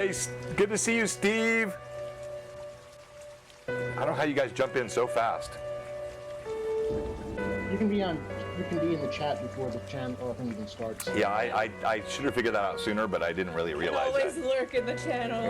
Hey, good to see you, Steve. I don't know how you guys jump in so fast. You can be in the chat before the channel thing even starts. Yeah, I should have figured that out sooner, but I didn't really realize that. Always lurk in the channel.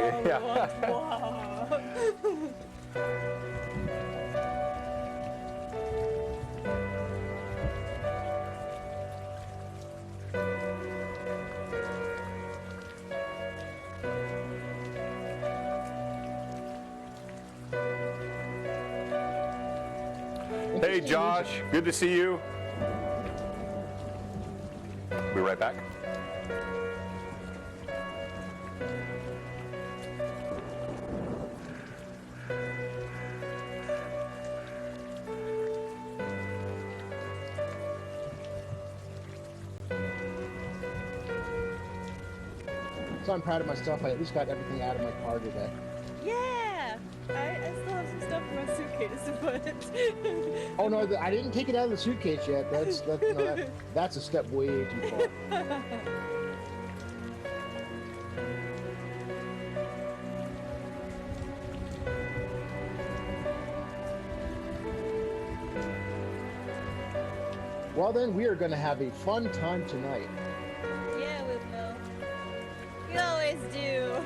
Hey, Josh, good to see you. Be right back. So I'm proud of myself. I at least got everything out of my car today. Yeah! I still have some stuff in my suitcase, but... Oh no, I didn't take it out of the suitcase yet. That's a step way too far. Well then, we are going to have a fun time tonight. Yeah, we will. We always do.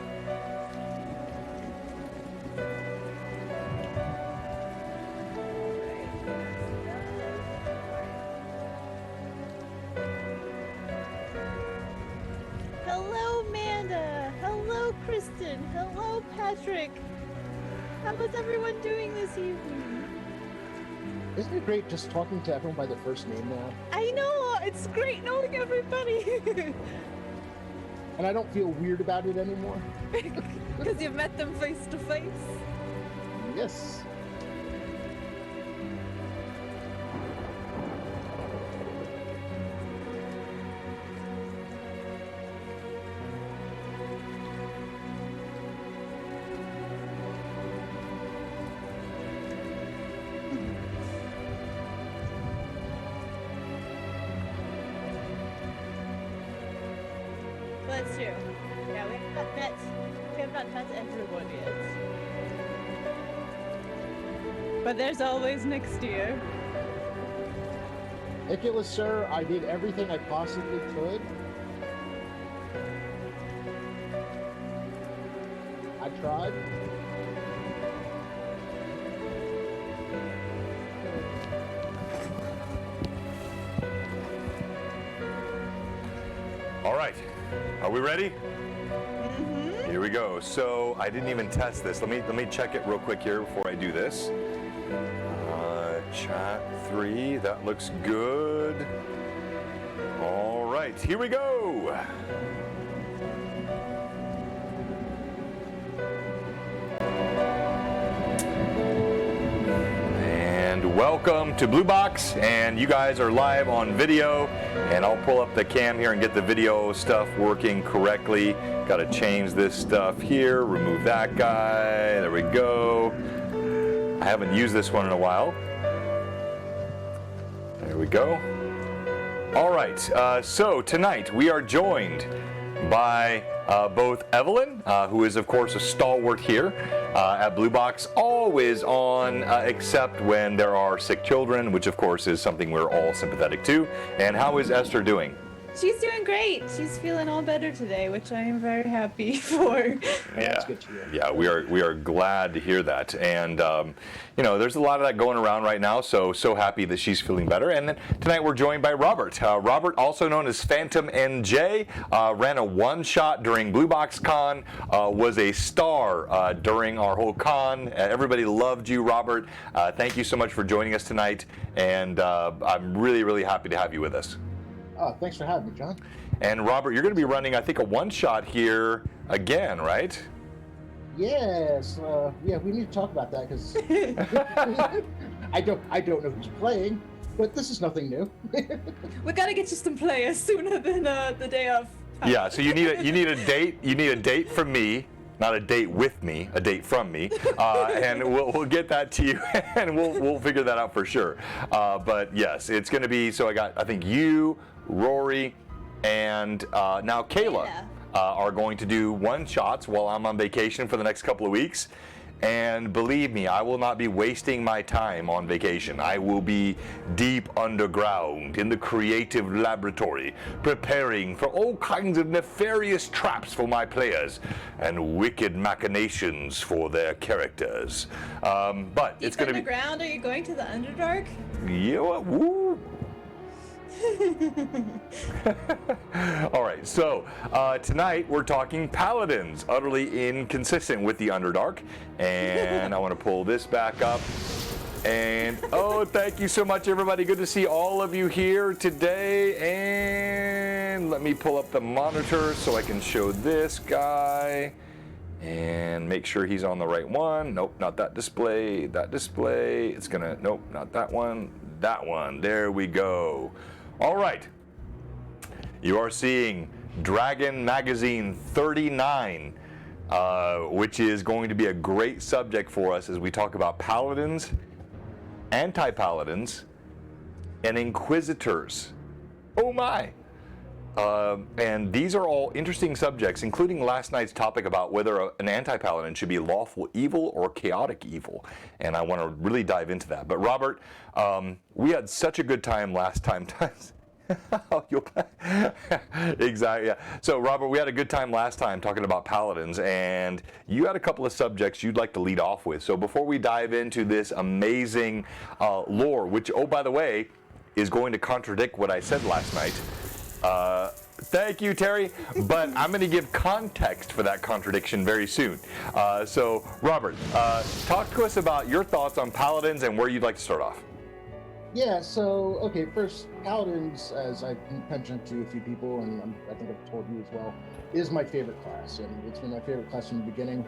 Hello, Amanda. Hello, Kristen. Hello, Patrick. How is everyone doing this evening? Isn't it great just talking to everyone by their first name now? I know! It's great knowing everybody! And I don't feel weird about it anymore. Because you've met them face to face? Yes. That's true. Yeah, we have not met everyone yet. But there's always next year. If it was Sir, I did everything I possibly could. I tried. All right, are we ready? Mm-hmm. Here we go. So I didn't even test this. Let me check it real quick here before I do this. Chat 3, that looks good. All right, here we go. And welcome to Blue Box, and you guys are live on video, and I'll pull up the cam here and get the video stuff working correctly. Got to change this stuff here, remove that guy, there we go. I haven't used this one in a while. There we go. All right, so tonight we are joined by both Evelyn, who is of course a stalwart here at Blue Box, always on, except when there are sick children, which of course is something we're all sympathetic to. And how is Esther doing? She's doing great. She's feeling all better today, which I am very happy for. Yeah, that's good to hear. Yeah, we are glad to hear that, and you know, there's a lot of that going around right now. So happy that she's feeling better. And then tonight we're joined by Robert. Robert, also known as Phantom NJ, ran a one-shot during Blue Box Con, was a star during our whole con. Everybody loved you, Robert. Thank you so much for joining us tonight, and I'm really happy to have you with us. Oh, thanks for having me, John. And Robert, you're going to be running, I think, a one-shot here again, right? Yes. Yeah, we need to talk about that because I don't know who's playing, but this is nothing new. We gotta get you some players sooner than the day of. Yeah. So you need a date. You need a date from me. Not a date with me, a date from me, and we'll get that to you, and we'll figure that out for sure. But yes, it's going to be. So I think you, Rory, and now Kayla. are going to do one-shots while I'm on vacation for the next couple of weeks. And believe me, I will not be wasting my time on vacation. I will be deep underground in the creative laboratory, preparing for all kinds of nefarious traps for my players and wicked machinations for their characters. But it's going to be... Underground? Are you going to the Underdark? Yeah, woo! All right, so tonight we're talking Paladins, utterly inconsistent with the Underdark. And I want to pull this back up. And oh, thank you so much, everybody. Good to see all of you here today. And let me pull up the monitor so I can show this guy and make sure he's on the right one. Nope, not that display. That display. It's gonna, nope, not that one. That one. There we go. All right, you are seeing Dragon Magazine 39, which is going to be a great subject for us as we talk about Paladins, Anti-Paladins, and Inquisitors. Oh my! And these are all interesting subjects, including last night's topic about whether an anti-paladin should be lawful evil or chaotic evil. And I want to really dive into that. But Robert, we had such a good time last time. Exactly. Yeah. So Robert, we had a good time last time talking about paladins, and you had a couple of subjects you'd like to lead off with. So before we dive into this amazing lore, which, oh, by the way, is going to contradict what I said last night. Thank you, Terry, but I'm going to give context for that contradiction very soon. So, Robert, talk to us about your thoughts on Paladins and where you'd like to start off. Yeah, so, okay, first, Paladins, as I've mentioned to a few people, and I think I've told you as well, is my favorite class, and it's been my favorite class from the beginning.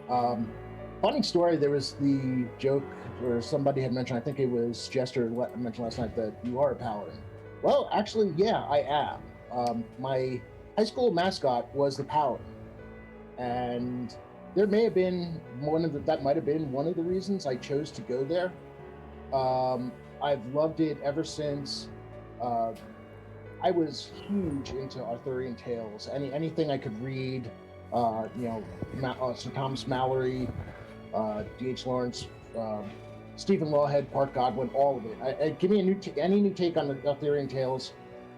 Funny story, there was the joke where somebody had mentioned, I think it was Jester mentioned last night, that you are a Paladin. Well, actually, yeah, I am. My high school mascot was the Paladin, and there may have been that might have been one of the reasons I chose to go there. I've loved it ever since. I was huge into Arthurian tales. Anything I could read, Sir Thomas Mallory, D.H. Lawrence, Stephen Lawhead, Park Godwin, all of it. Give me any new take on the Arthurian tales.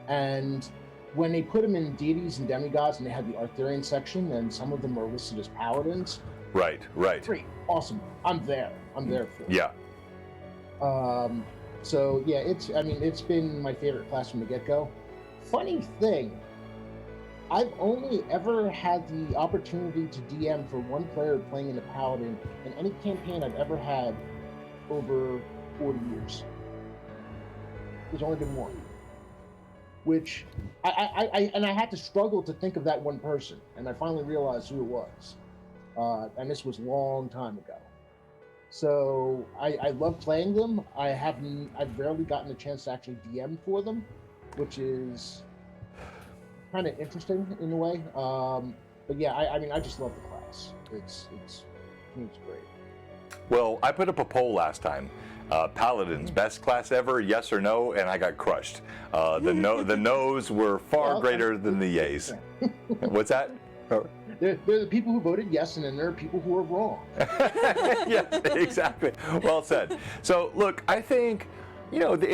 And when they put them in deities and demigods, and they had the Arthurian section, and some of them are listed as paladins. Right. Great, awesome. I'm there for it. Yeah. So yeah, it's been my favorite class from the get-go. Funny thing, I've only ever had the opportunity to DM for one player playing in a paladin in any campaign I've ever had over 40 years. There's only been one, which I had to struggle to think of that one person, and I finally realized who it was, and this was a long time ago. So I love playing them. I've rarely gotten a chance to actually DM for them, which is kind of interesting in a way. But yeah, I just love the class. It's great. Well, I put up a poll last time. Paladins, best class ever, yes or no, and I got crushed. The no's were far greater than the yays. What's that? There are the people who voted yes, and then there are people who are wrong. Yes, exactly. Well said. So, look, I think,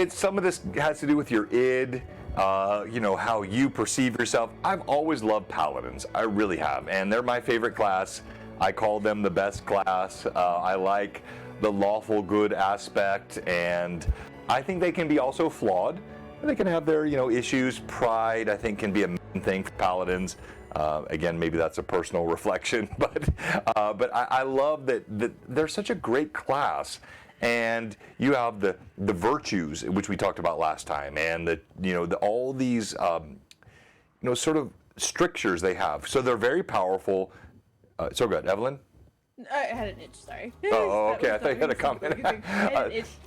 some of this has to do with your id, how you perceive yourself. I've always loved Paladins. I really have. And they're my favorite class. I call them the best class. I like the lawful good aspect, and I think they can be also flawed. They can have their, issues. Pride, I think, can be a main thing for Paladins. Again, maybe that's a personal reflection, but I love that they're such a great class, and you have the virtues which we talked about last time, and all these sort of strictures they have. So they're very powerful. So good, Evelyn. I had an itch, sorry. Oh, okay. I thought you had a comment.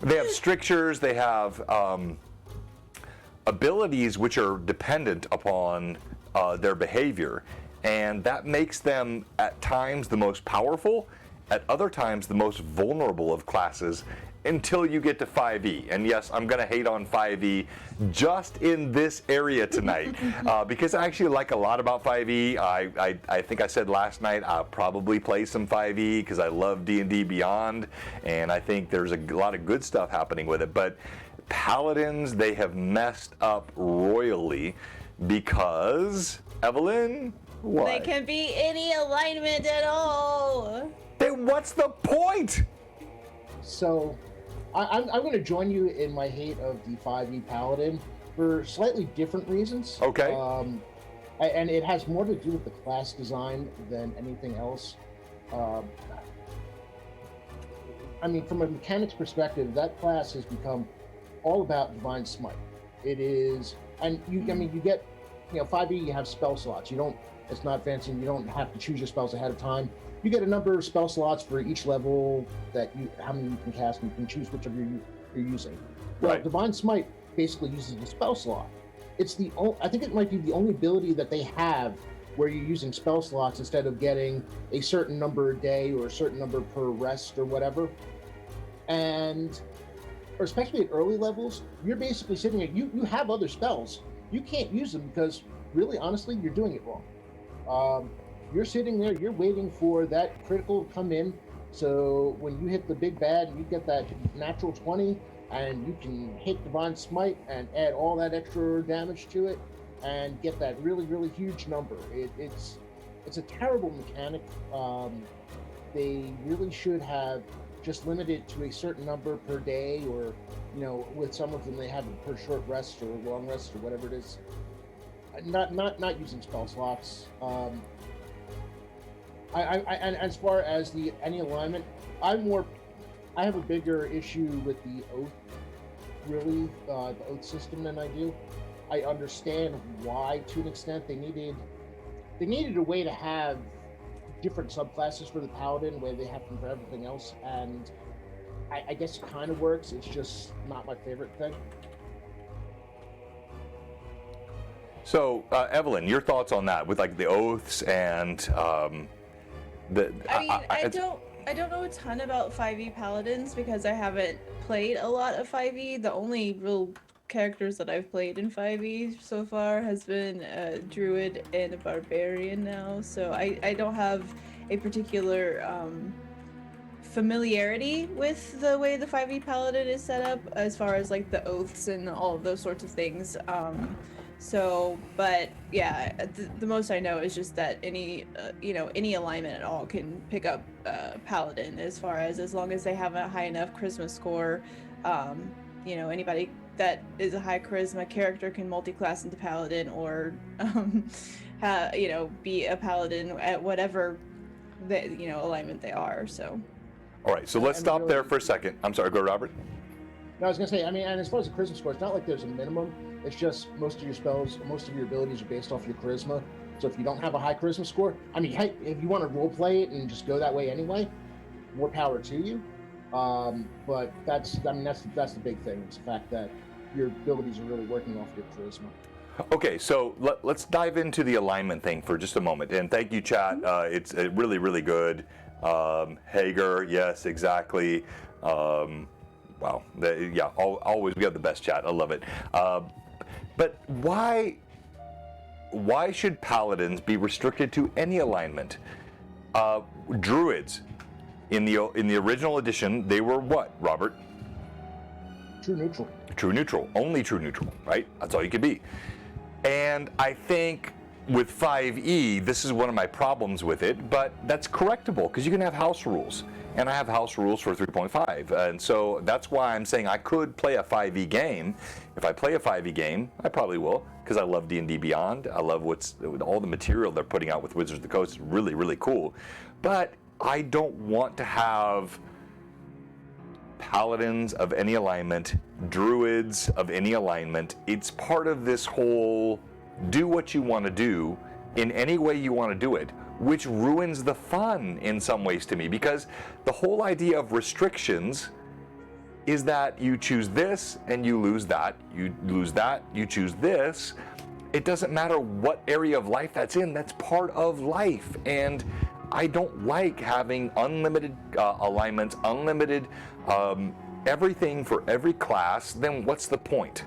They have strictures. They have abilities which are dependent upon their behavior, and that makes them at times the most powerful, at other times the most vulnerable of classes, until you get to 5e. And yes, I'm going to hate on 5e just in this area tonight because I actually like a lot about 5e. I think I said last night I'll probably play some 5e because I love D&D Beyond, and I think there's a lot of good stuff happening with it. But Paladins, they have messed up royally because, Evelyn, what? They can be any alignment at all. Then what's the point? So, I'm going to join you in my hate of the 5e Paladin for slightly different reasons. Okay. And it has more to do with the class design than anything else. I mean, from a mechanics perspective, that class has become all about Divine Smite. It is, and you get, 5e, you have spell slots. It's not fancy. You don't have to choose your spells ahead of time. You get a number of spell slots for each level how many you can cast, and you can choose whichever you're using. Well, Right. Divine Smite basically uses the spell slot. I think it might be the only ability that they have where you're using spell slots instead of getting a certain number a day or a certain number per rest or whatever. And especially at early levels, you're basically sitting there, you have other spells. You can't use them because really, honestly, you're doing it wrong. You're sitting there, you're waiting for that critical to come in. So when you hit the big bad, you get that natural 20, and you can hit Divine Smite and add all that extra damage to it and get that really, really huge number. It's a terrible mechanic. They really should have just limited to a certain number per day, or with some of them they have it per short rest or long rest or whatever it is. Not using spell slots. And as far as any alignment, I have a bigger issue with the oath, really, the oath system than I do. I understand why, to an extent, they needed a way to have different subclasses for the Paladin, where they have them for everything else, and I guess it kind of works. It's just not my favorite thing. So, Evelyn, your thoughts on that with like the oaths and I don't know a ton about 5e Paladins because I haven't played a lot of 5e. The only real characters that I've played in 5e so far has been a druid and a barbarian now, so I don't have a particular familiarity with the way the 5e Paladin is set up as far as like the oaths and all of those sorts of things. But yeah, the most I know is just that any alignment at all can pick up Paladin as long as they have a high enough charisma score. Anybody that is a high charisma character can multi-class into Paladin or be a Paladin at whatever alignment they are. So. All right, so let's stop there for a second. I'm sorry, go Robert. No, I was gonna say, and as far as the charisma score, it's not like there's a minimum. It's just most of your spells, most of your abilities are based off your charisma. So if you don't have a high charisma score, hey, if you want to role play it and just go that way anyway, more power to you. But that's the big thing. It's the fact that your abilities are really working off your charisma. Okay, so let's dive into the alignment thing for just a moment. And thank you, chat. It's really, really good. Hager, yes, exactly. Wow, always we have the best chat. I love it. But why should Paladins be restricted to any alignment? Druids, in the original edition, they were what, Robert? True neutral. True neutral, only true neutral, right? That's all you could be. And I think with 5e, this is one of my problems with it, but that's correctable because you can have house rules. And I have house rules for 3.5. And so that's why I'm saying I could play a 5e game. If I play a 5e game, I probably will, because I love D&D Beyond. I love all the material they're putting out with Wizards of the Coast. It's really, really cool. But I don't want to have Paladins of any alignment, Druids of any alignment. It's part of this whole do what you want to do in any way you want to do it, which ruins the fun in some ways to me, because the whole idea of restrictions is that you choose this and you lose that, you choose this. It doesn't matter what area of life that's in, that's part of life. And I don't like having unlimited alignments, unlimited everything for every class, then what's the point?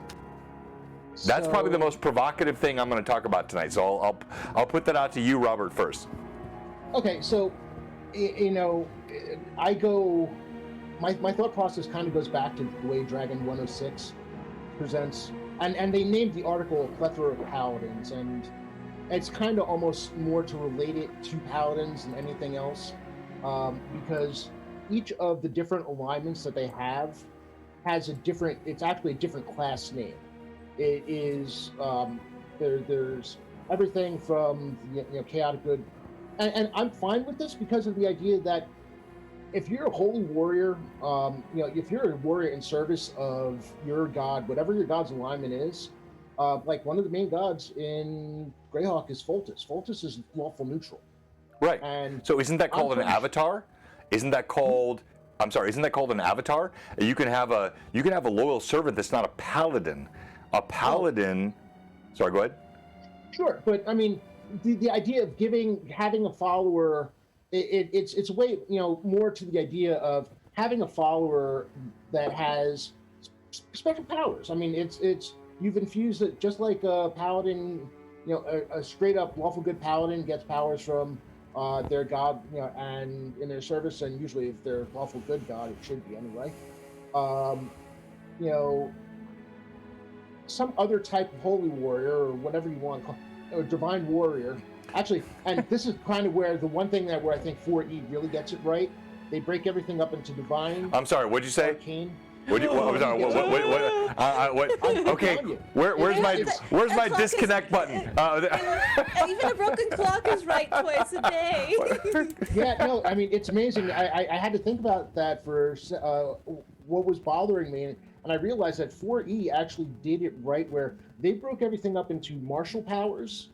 That's probably the most provocative thing I'm going to talk about tonight. So I'll put that out to you, Robert, first. Okay, so I go. My thought process kind of goes back to the way Dragon 106 presents, and they named the article "Plethora of Paladins," and it's kind of almost more to relate it to Paladins than anything else, because each of the different alignments that they have has a different. It's actually a different class name. It is there's everything from chaotic good, and I'm fine with this because of the idea that if you're a holy warrior, if you're a warrior in service of your god, whatever your god's alignment is, like one of the main gods in Greyhawk is Foltest. Foltest is lawful neutral. Right. And so isn't that called an avatar? Isn't that called? I'm sorry. Isn't that called an avatar? You can have a loyal servant that's not a paladin. A paladin. Sorry. Go ahead. Sure, but I mean, the idea of having a follower. It's a way, more to the idea of having a follower that has special powers. I mean, it's you've infused it just like a paladin, a straight up lawful good paladin gets powers from their god, and in their service, and usually if they're lawful good god, it should be anyway. Some other type of holy warrior or whatever you want to call it, or divine warrior. Actually, and this is kind of where the one thing where I think 4E really gets it right. They break everything up into divine. I'm sorry. What'd you say? Arcane. What? Okay. Where's my disconnect button? Even a broken clock is right twice a day. Yeah. No. I mean, it's amazing. I had to think about that for what was bothering me, and I realized that 4E actually did it right, where they broke everything up into martial powers,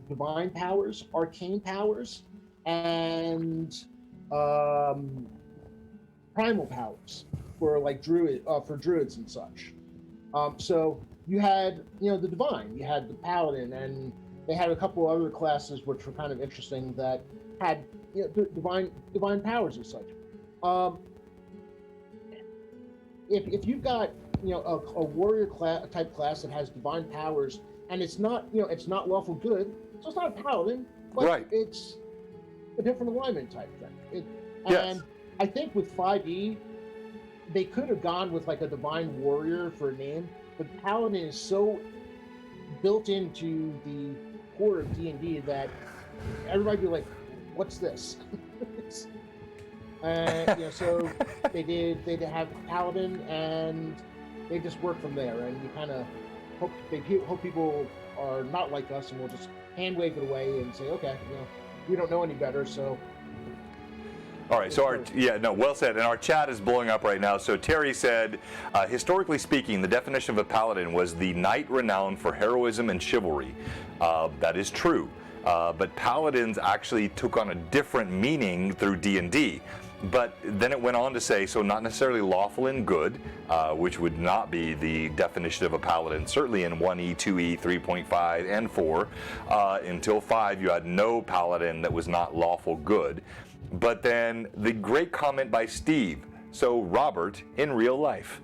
divine powers, arcane powers, and primal powers for like druids and such. So you had the divine, you had the paladin, and they had a couple other classes which were kind of interesting that had divine powers and such. If you've got a warrior type class that has divine powers, and it's not lawful good, so it's not a paladin, but right. It's a different alignment type thing. Yes. And I think with 5e, they could have gone with like a divine warrior for a name, but paladin is so built into the core of D&D that everybody would be like, "What's this?" And so they have paladin, and they just work from there, and you kind of hope people are not like us, and we'll just hand wave it away and say, okay, we don't know any better, so. All right, so well said. And our chat is blowing up right now. So Terry said, historically speaking, the definition of a paladin was the knight renowned for heroism and chivalry. That is true. But paladins actually took on a different meaning through D&D. But then it went on to say, so not necessarily lawful and good, which would not be the definition of a paladin, certainly in 1E, 2E, 3.5, and 4. Until 5, you had no paladin that was not lawful good. But then the great comment by Steve, so Robert, in real life.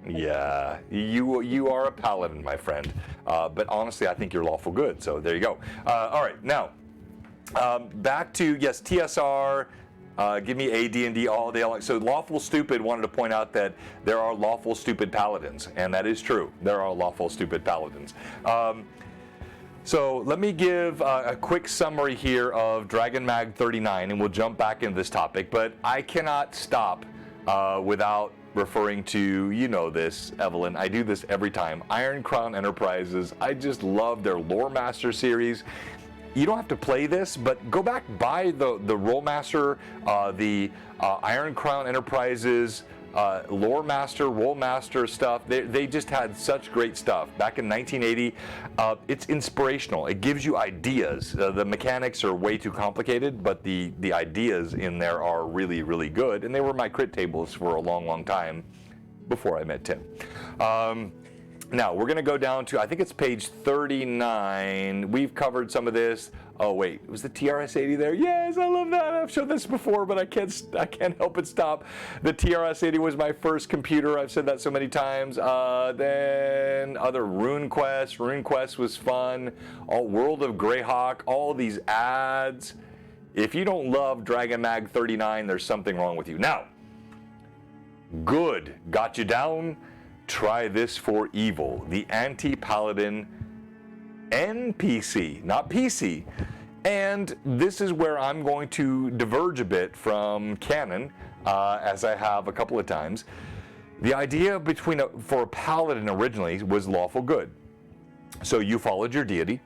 Yeah, you are a paladin, my friend. But honestly, I think you're lawful good, so there you go. All right, now, back to, yes, TSR, give me AD&D all day long. So Lawful Stupid wanted to point out that there are lawful stupid paladins, and that is true. There are lawful stupid paladins. So let me give a quick summary here of Dragon Mag 39, and we'll jump back into this topic. But I cannot stop without referring to, this, Evelyn. I do this every time. Iron Crown Enterprises. I just love their Loremaster series. You don't have to play this, but go back, buy the Rolemaster, the Iron Crown Enterprises, Loremaster, Rollmaster stuff. They just had such great stuff. Back in 1980, it's inspirational. It gives you ideas. The mechanics are way too complicated, but the ideas in there are really, really good. And they were my crit tables for a long, long time before I met Tim. Now, we're going to go down to, I think it's page 39. We've covered some of this. Oh wait, was the TRS-80 there? Yes, I love that. I've shown this before, but I can't help but stop. The TRS-80 was my first computer. I've said that so many times. Then other RuneQuest. RuneQuest was fun. All World of Greyhawk. All these ads. If you don't love Dragon Mag 39, there's something wrong with you. Now, good got you down. Try this for evil. The Anti-Paladin NPC, not PC. And this is where I'm going to diverge a bit from canon, as I have a couple of times. The idea for a paladin originally was lawful good. So you followed your deity,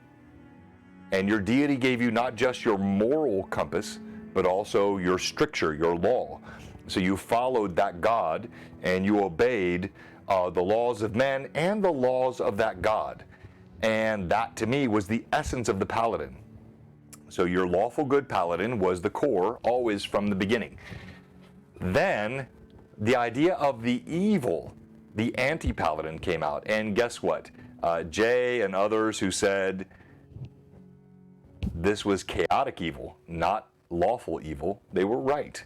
and your deity gave you not just your moral compass, but also your stricture, your law. So you followed that god, and you obeyed the laws of men and the laws of that god. And that, to me, was the essence of the paladin. So your lawful good paladin was the core, always from the beginning. Then, the idea of the evil, the anti-paladin, came out. And guess what? Jay and others who said this was chaotic evil, not lawful evil, they were right.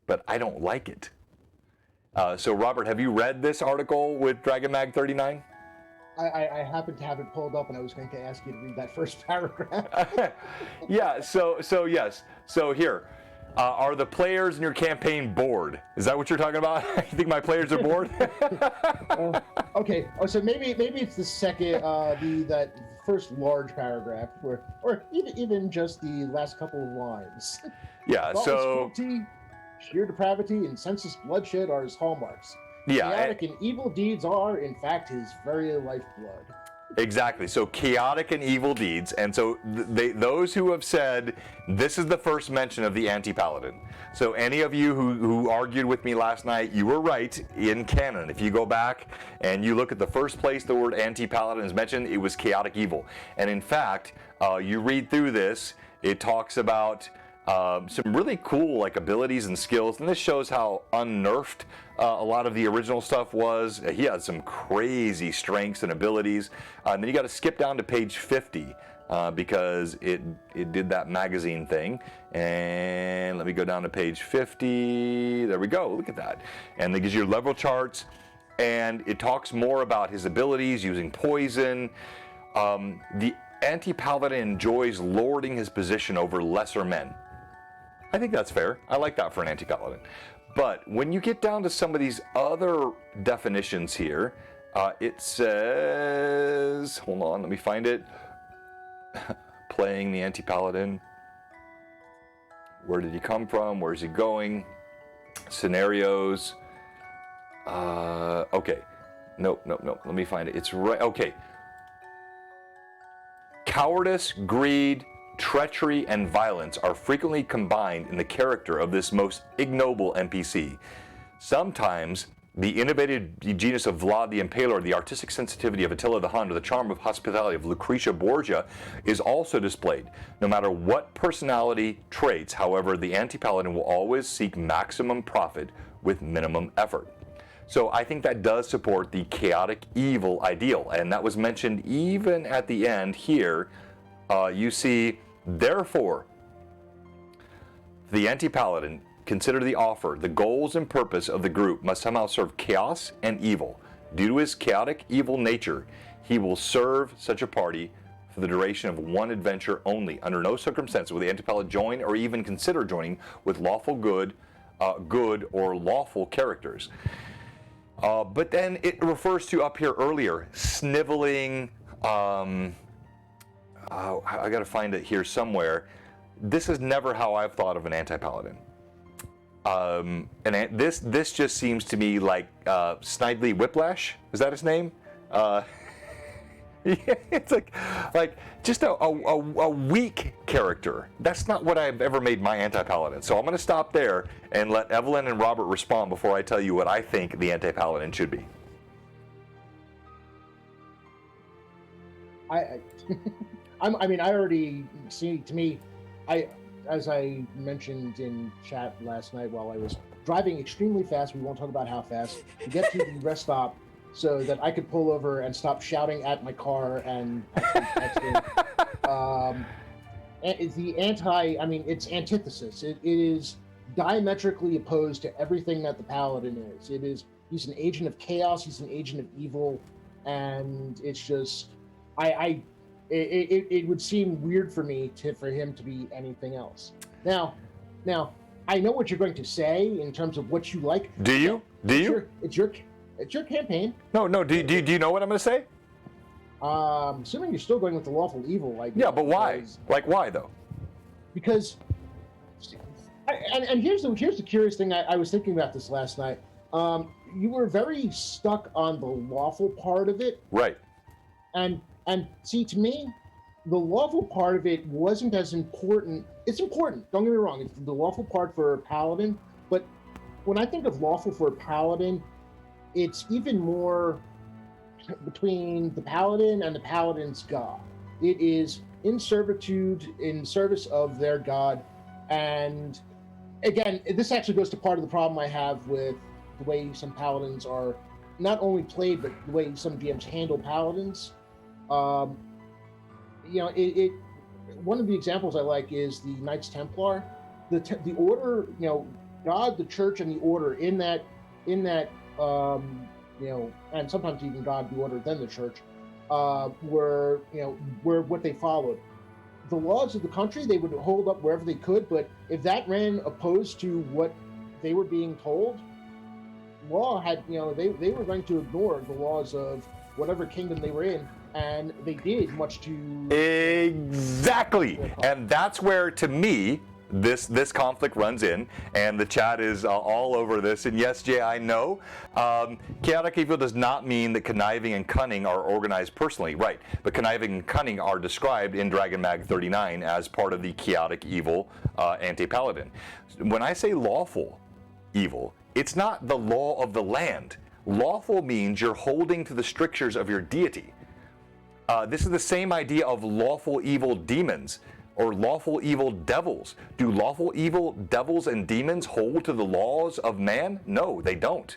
But I don't like it. So, Robert, have you read this article with Dragon Mag 39? I happen to have it pulled up, and I was going to ask you to read that first paragraph. Yeah, so yes. So here, are the players in your campaign bored? Is that what you're talking about? You think my players are bored? Okay. Oh, so maybe it's the second, that first large paragraph, or even just the last couple of lines. Yeah. Thoughtless So cruelty, sheer depravity, and senseless bloodshed are his hallmarks. yeah. Chaotic and evil deeds are, in fact, his very lifeblood. Exactly. So chaotic and evil deeds, and so those who have said this is the first mention of the anti-paladin. So any of you who argued with me last night, you were right in canon. If you go back and you look at the first place the word anti-paladin is mentioned, it was chaotic evil. And in fact, you read through this, it talks about some really cool abilities and skills, and this shows how unnerfed a lot of the original stuff was. He had some crazy strengths and abilities, and then you got to skip down to page 50 because it did that magazine thing. And let me go down to page 50. There we go. Look at that. And it gives you level charts, and it talks more about his abilities using poison. The anti-paladin enjoys lording his position over lesser men. I think that's fair. I like that for an anti-paladin. But when you get down to some of these other definitions here, it says, hold on, let me find it. Playing the anti-paladin. Where did he come from? Where's he going? Scenarios. Okay. Nope. Let me find it. It's right. Okay. Cowardice, greed, treachery, and violence are frequently combined in the character of this most ignoble NPC. Sometimes the innovative genius of Vlad the Impaler, the artistic sensitivity of Attila the Hun, or the charm of hospitality of Lucretia Borgia is also displayed. No matter what personality traits, however, the anti-paladin will always seek maximum profit with minimum effort. So I think that does support the chaotic evil ideal, and that was mentioned even at the end here. You see, therefore, the anti-paladin, consider the offer, the goals and purpose of the group must somehow serve chaos and evil. Due to his chaotic evil nature, he will serve such a party for the duration of one adventure only. Under no circumstances will the anti-paladin join or even consider joining with lawful good or lawful characters. But then it refers to up here earlier, sniveling. I got to find it here somewhere. This is never how I've thought of an anti-paladin. And this just seems to me like Snidely Whiplash. Is that his name? It's like just a weak character. That's not what I've ever made my anti-paladin. So I'm going to stop there and let Evelyn and Robert respond before I tell you what I think the anti-paladin should be. I mean, I already see. To me, as I mentioned in chat last night while I was driving extremely fast. We won't talk about how fast to get to the rest stop, so that I could pull over and stop shouting at my car and texting. the anti. I mean, it's antithesis. It is diametrically opposed to everything that the paladin is. It is he's an agent of chaos. He's an agent of evil, and it's just it would seem weird for me for him to be anything else. Now, I know what you're going to say in terms of what you like. Do you? Do you? It's your campaign. No. Do you know what I'm going to say? Assuming you're still going with the lawful evil idea. Yeah, but why? Like, why though? Because, and here's the curious thing. I was thinking about this last night. You were very stuck on the lawful part of it, right? And see, to me, the lawful part of it wasn't as important. It's important. Don't get me wrong. It's the lawful part for a paladin, but when I think of lawful for a paladin, it's even more between the paladin and the paladin's god. It is in servitude, in service of their god. And again, this actually goes to part of the problem I have with the way some paladins are not only played, but the way some GMs handle paladins. One of the examples I like is the Knights Templar. The order, God, the church, and the order in that and sometimes even God, the order, then the church, were what they followed. The laws of the country, they would hold up wherever they could, but if that ran opposed to what they were being told, law had, they were going to ignore the laws of whatever kingdom they were in, and they did, much to... Exactly! And that's where, to me, this conflict runs in, and the chat is all over this. And yes, Jay, I know. Chaotic evil does not mean that conniving and cunning are organized personally, right? But conniving and cunning are described in Dragon Mag 39 as part of the chaotic evil anti-paladin. When I say lawful evil, it's not the law of the land. Lawful means you're holding to the strictures of your deity. This is the same idea of lawful evil demons or lawful evil devils. Do lawful evil devils and demons hold to the laws of man? No, they don't.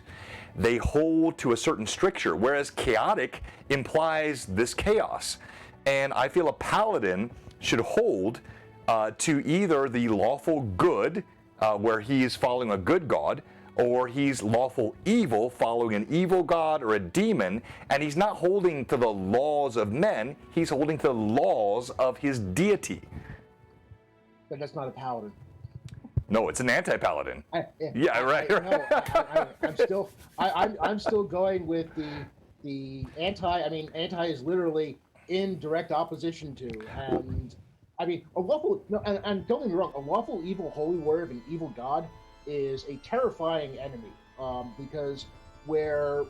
They hold to a certain stricture, whereas chaotic implies this chaos. And I feel a paladin should hold to either the lawful good, where he is following a good god, or he's lawful evil, following an evil god or a demon, and he's not holding to the laws of men, he's holding to the laws of his deity. But that's not a paladin. No, it's an anti-paladin. Right. I'm still going with the anti. I mean, anti is literally in direct opposition to, and I mean a lawful. No, and don't get me wrong, a lawful evil holy warrior of an evil god is a terrifying enemy, because where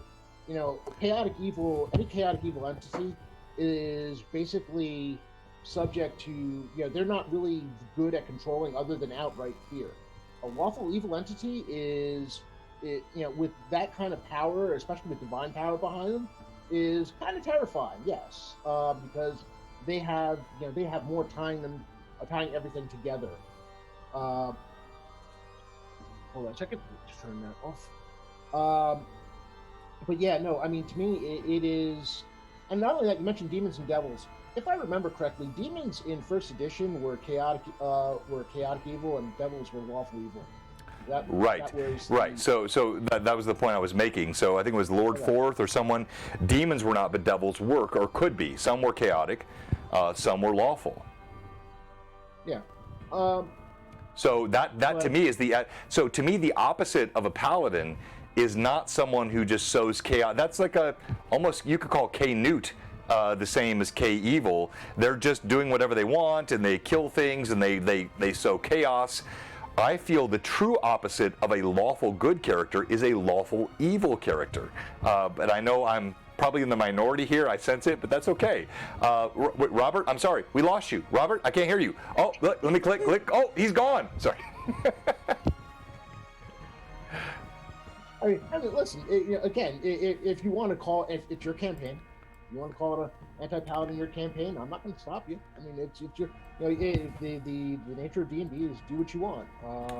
chaotic evil, any chaotic evil entity is basically subject to, they're not really good at controlling other than outright fear. A lawful evil entity is, with that kind of power, especially with divine power behind them, is kind of terrifying. Yes, because they have more tying everything together. Hold on a second. Just turn that off. But yeah, no. I mean, to me, it is, and not only that, you mentioned demons and devils. If I remember correctly, demons in first edition were chaotic evil, and devils were lawful evil. Right. So that was the point I was making. So I think it was Lord Forth or someone. Demons were not, but devils were or could be. Some were chaotic, some were lawful. Yeah. So that to me is to me the opposite of a paladin is not someone who just sows chaos. That's like almost you could call K-Newt the same as K-Evil. They're just doing whatever they want and they kill things and they sow chaos. I feel the true opposite of a lawful good character is a lawful evil character. But I know I'm probably in the minority here. I sense it, but that's okay. Robert, I'm sorry. We lost you. Robert, I can't hear you. Oh, let me click. Oh, he's gone. Sorry. I mean, listen, again, if you want to call, if it's your campaign, you want to call it an anti-paladin your campaign, I'm not going to stop you. I mean, it's your, the nature of D&D is do what you want.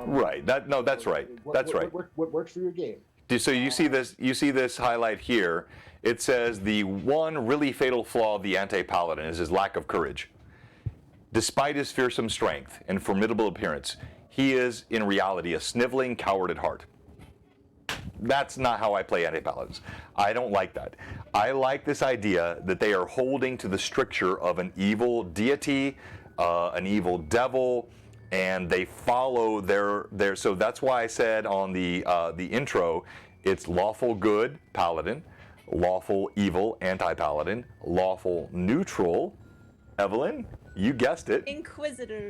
Right. That's right. That's right. What works for your game. So you see this highlight here. It says the one really fatal flaw of the anti-paladin is his lack of courage. Despite his fearsome strength and formidable appearance, he is, in reality, a sniveling coward at heart. That's not how I play Anti-Paladins. I don't like that. I like this idea that they are holding to the stricture of an evil deity, an evil devil, and they follow their. So that's why I said on the intro, it's lawful good paladin, lawful evil anti-paladin, lawful neutral. Evelyn, you guessed it. Inquisitor.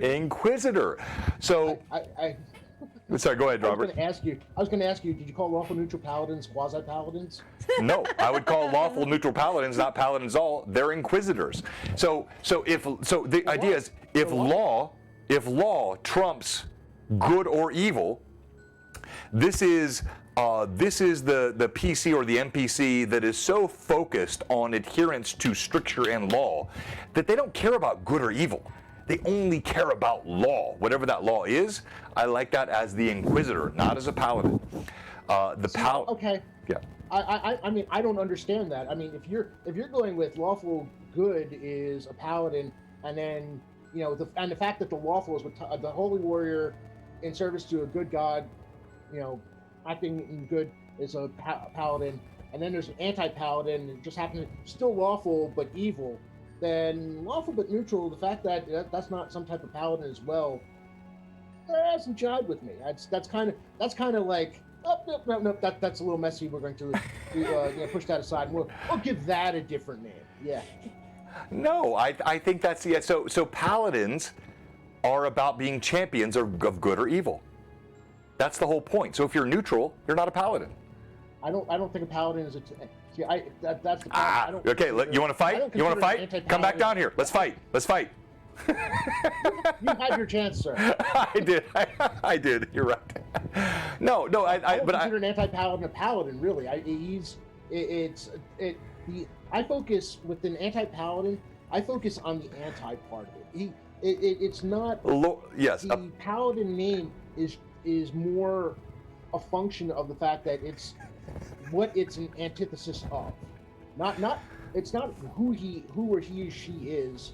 So. Sorry, go ahead, Robert. I was going to ask you, did you call lawful neutral paladins quasi-paladins? No, I would call lawful neutral paladins not paladins all. They're inquisitors. So the idea is if law trumps good or evil, this is the PC or the NPC that is so focused on adherence to stricture and law that they don't care about good or evil. They only care about law, whatever that law is. I like that as the Inquisitor, not as a Paladin. Okay. Yeah. I mean, I don't understand that. I mean, if you're going with lawful good is a Paladin, and then the fact that the lawful is with the holy warrior in service to a good god, acting in good is a Paladin, and then there's an anti-Paladin, just happens still lawful but evil. Then lawful but neutral, the fact that that's not some type of paladin as well, that hasn't jived with me. That's kind of like, oh, no, that's a little messy. We're going to push that aside. We'll give that a different name. Yeah. No, I think that's So paladins are about being champions of good or evil. That's the whole point. So if you're neutral, you're not a paladin. I don't think a paladin is a. That's the problem. Okay, you want to fight? You want to fight? Come back down here. Let's fight. You had your chance, sir. I did. I did. You're right. No. I don't consider an anti-paladin a paladin, really. I focus with an anti-paladin. I focus on the anti part of it. It's not. Yes. The paladin name is more a function of the fact that it's what it's an antithesis of. It's not who or she is.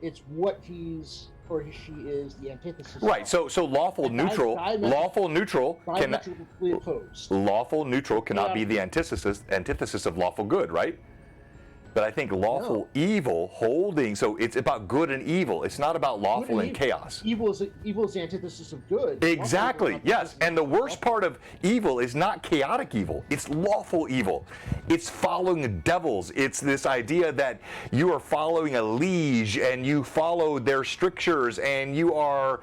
It's what he's or she is the antithesis. Right. Of. So lawful neutral cannot be the antithesis of lawful good, right? But I think lawful evil holding, so it's about good and evil. It's not about lawful and chaos. Evil is the antithesis of good. Exactly, yes. And the worst part of evil is not chaotic evil. It's lawful evil. It's following devils. It's this idea that you are following a liege and you follow their strictures and you are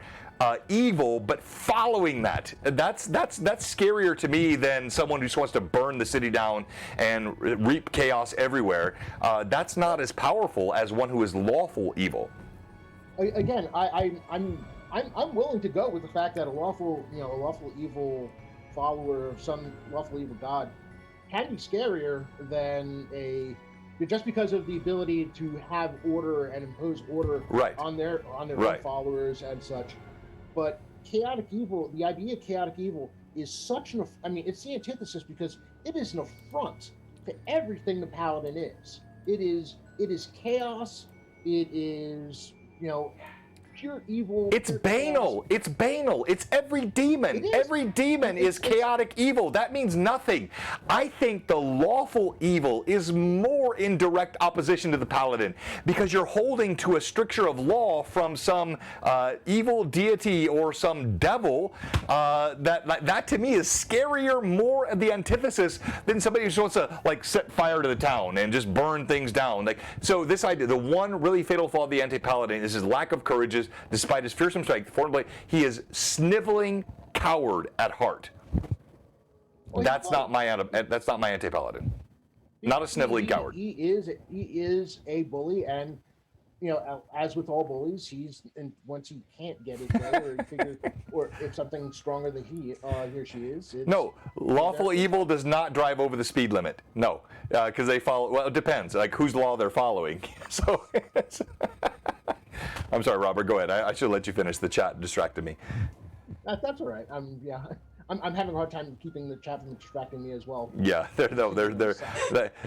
evil, but following that. That's scarier to me than someone who just wants to burn the city down and reap chaos everywhere. That's not as powerful as one who is lawful evil. Again, I'm willing to go with the fact that a lawful evil follower of some lawful evil god can be scarier than just because of the ability to have order and impose order on their own followers and such. But chaotic evil, the idea of chaotic evil is such an, it's the antithesis because it is an affront to everything the paladin is. It is chaos. It is, pure evil. It's banal. It's banal. It's every demon. Every demon is chaotic evil. That means nothing. I think the lawful evil is more in direct opposition to the paladin because you're holding to a stricture of law from some evil deity or some devil. That to me is scarier, more the antithesis than somebody who just wants to set fire to the town and just burn things down. So this idea, the one really fatal flaw of the anti-paladin is his lack of courage. Despite his fearsome strength, he is sniveling coward at heart. That's not my anti-paladin. Not a sniveling coward. He is a bully, and as with all bullies, once he can't get his way, or if something's stronger than he or she is. No, lawful evil does not drive over the speed limit. No, because they follow. Well, it depends, whose law they're following. So. I'm sorry, Robert. Go ahead. I should let you finish. The chat distracted me. That's all right. I'm having a hard time keeping the chat from distracting me as well. Yeah, they're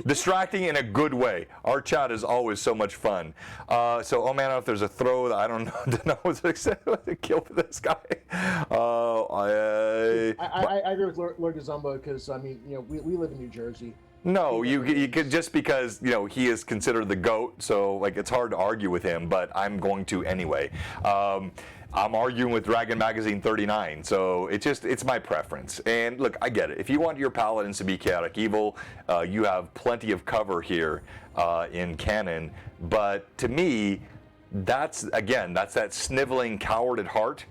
distracting in a good way. Our chat is always so much fun. So, oh man, if there's a throw that I don't know what's to kill for this guy. I agree with Lord Gazumba because I mean, we live in New Jersey. No, you could, just because he is considered the GOAT, so like it's hard to argue with him, but I'm going to anyway. I'm arguing with Dragon Magazine 39, so it's my preference. And look, I get it. If you want your paladins to be chaotic evil, you have plenty of cover here in canon. But to me, that's that sniveling coward at heart.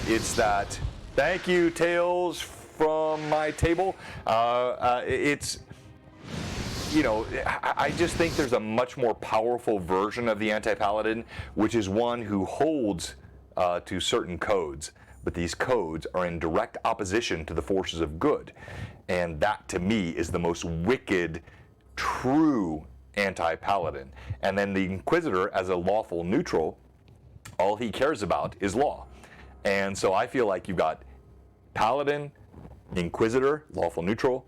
It's that. Thank you, Tales from my table. It's. I just think there's a much more powerful version of the Anti-Paladin, which is one who holds to certain codes, but these codes are in direct opposition to the forces of good. And that, to me, is the most wicked, true Anti-Paladin. And then the Inquisitor, as a lawful neutral, all he cares about is law. And so I feel like you've got Paladin, Inquisitor, lawful neutral,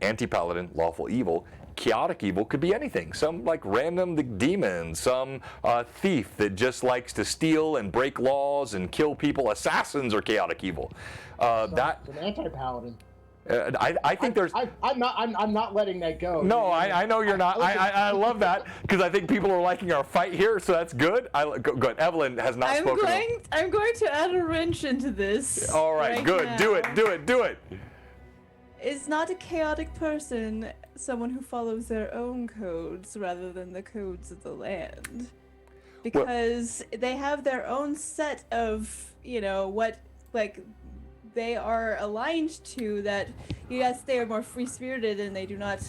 Anti-Paladin, lawful evil. Chaotic evil could be anything. Some like random demon, some thief that just likes to steal and break laws and kill people. Assassins are chaotic evil. That's an Anti-Paladin. I think there's. I'm not letting that go. No, I know you're not. I love that because I think people are liking our fight here, so that's good. Good. Evelyn has not spoken. I'm going to add a wrench into this. All right, good. Now. Do it. Is not a chaotic person someone who follows their own codes rather than the codes of the land? Because they have their own set of, what, like, they are aligned to that, yes, they are more free-spirited and they do not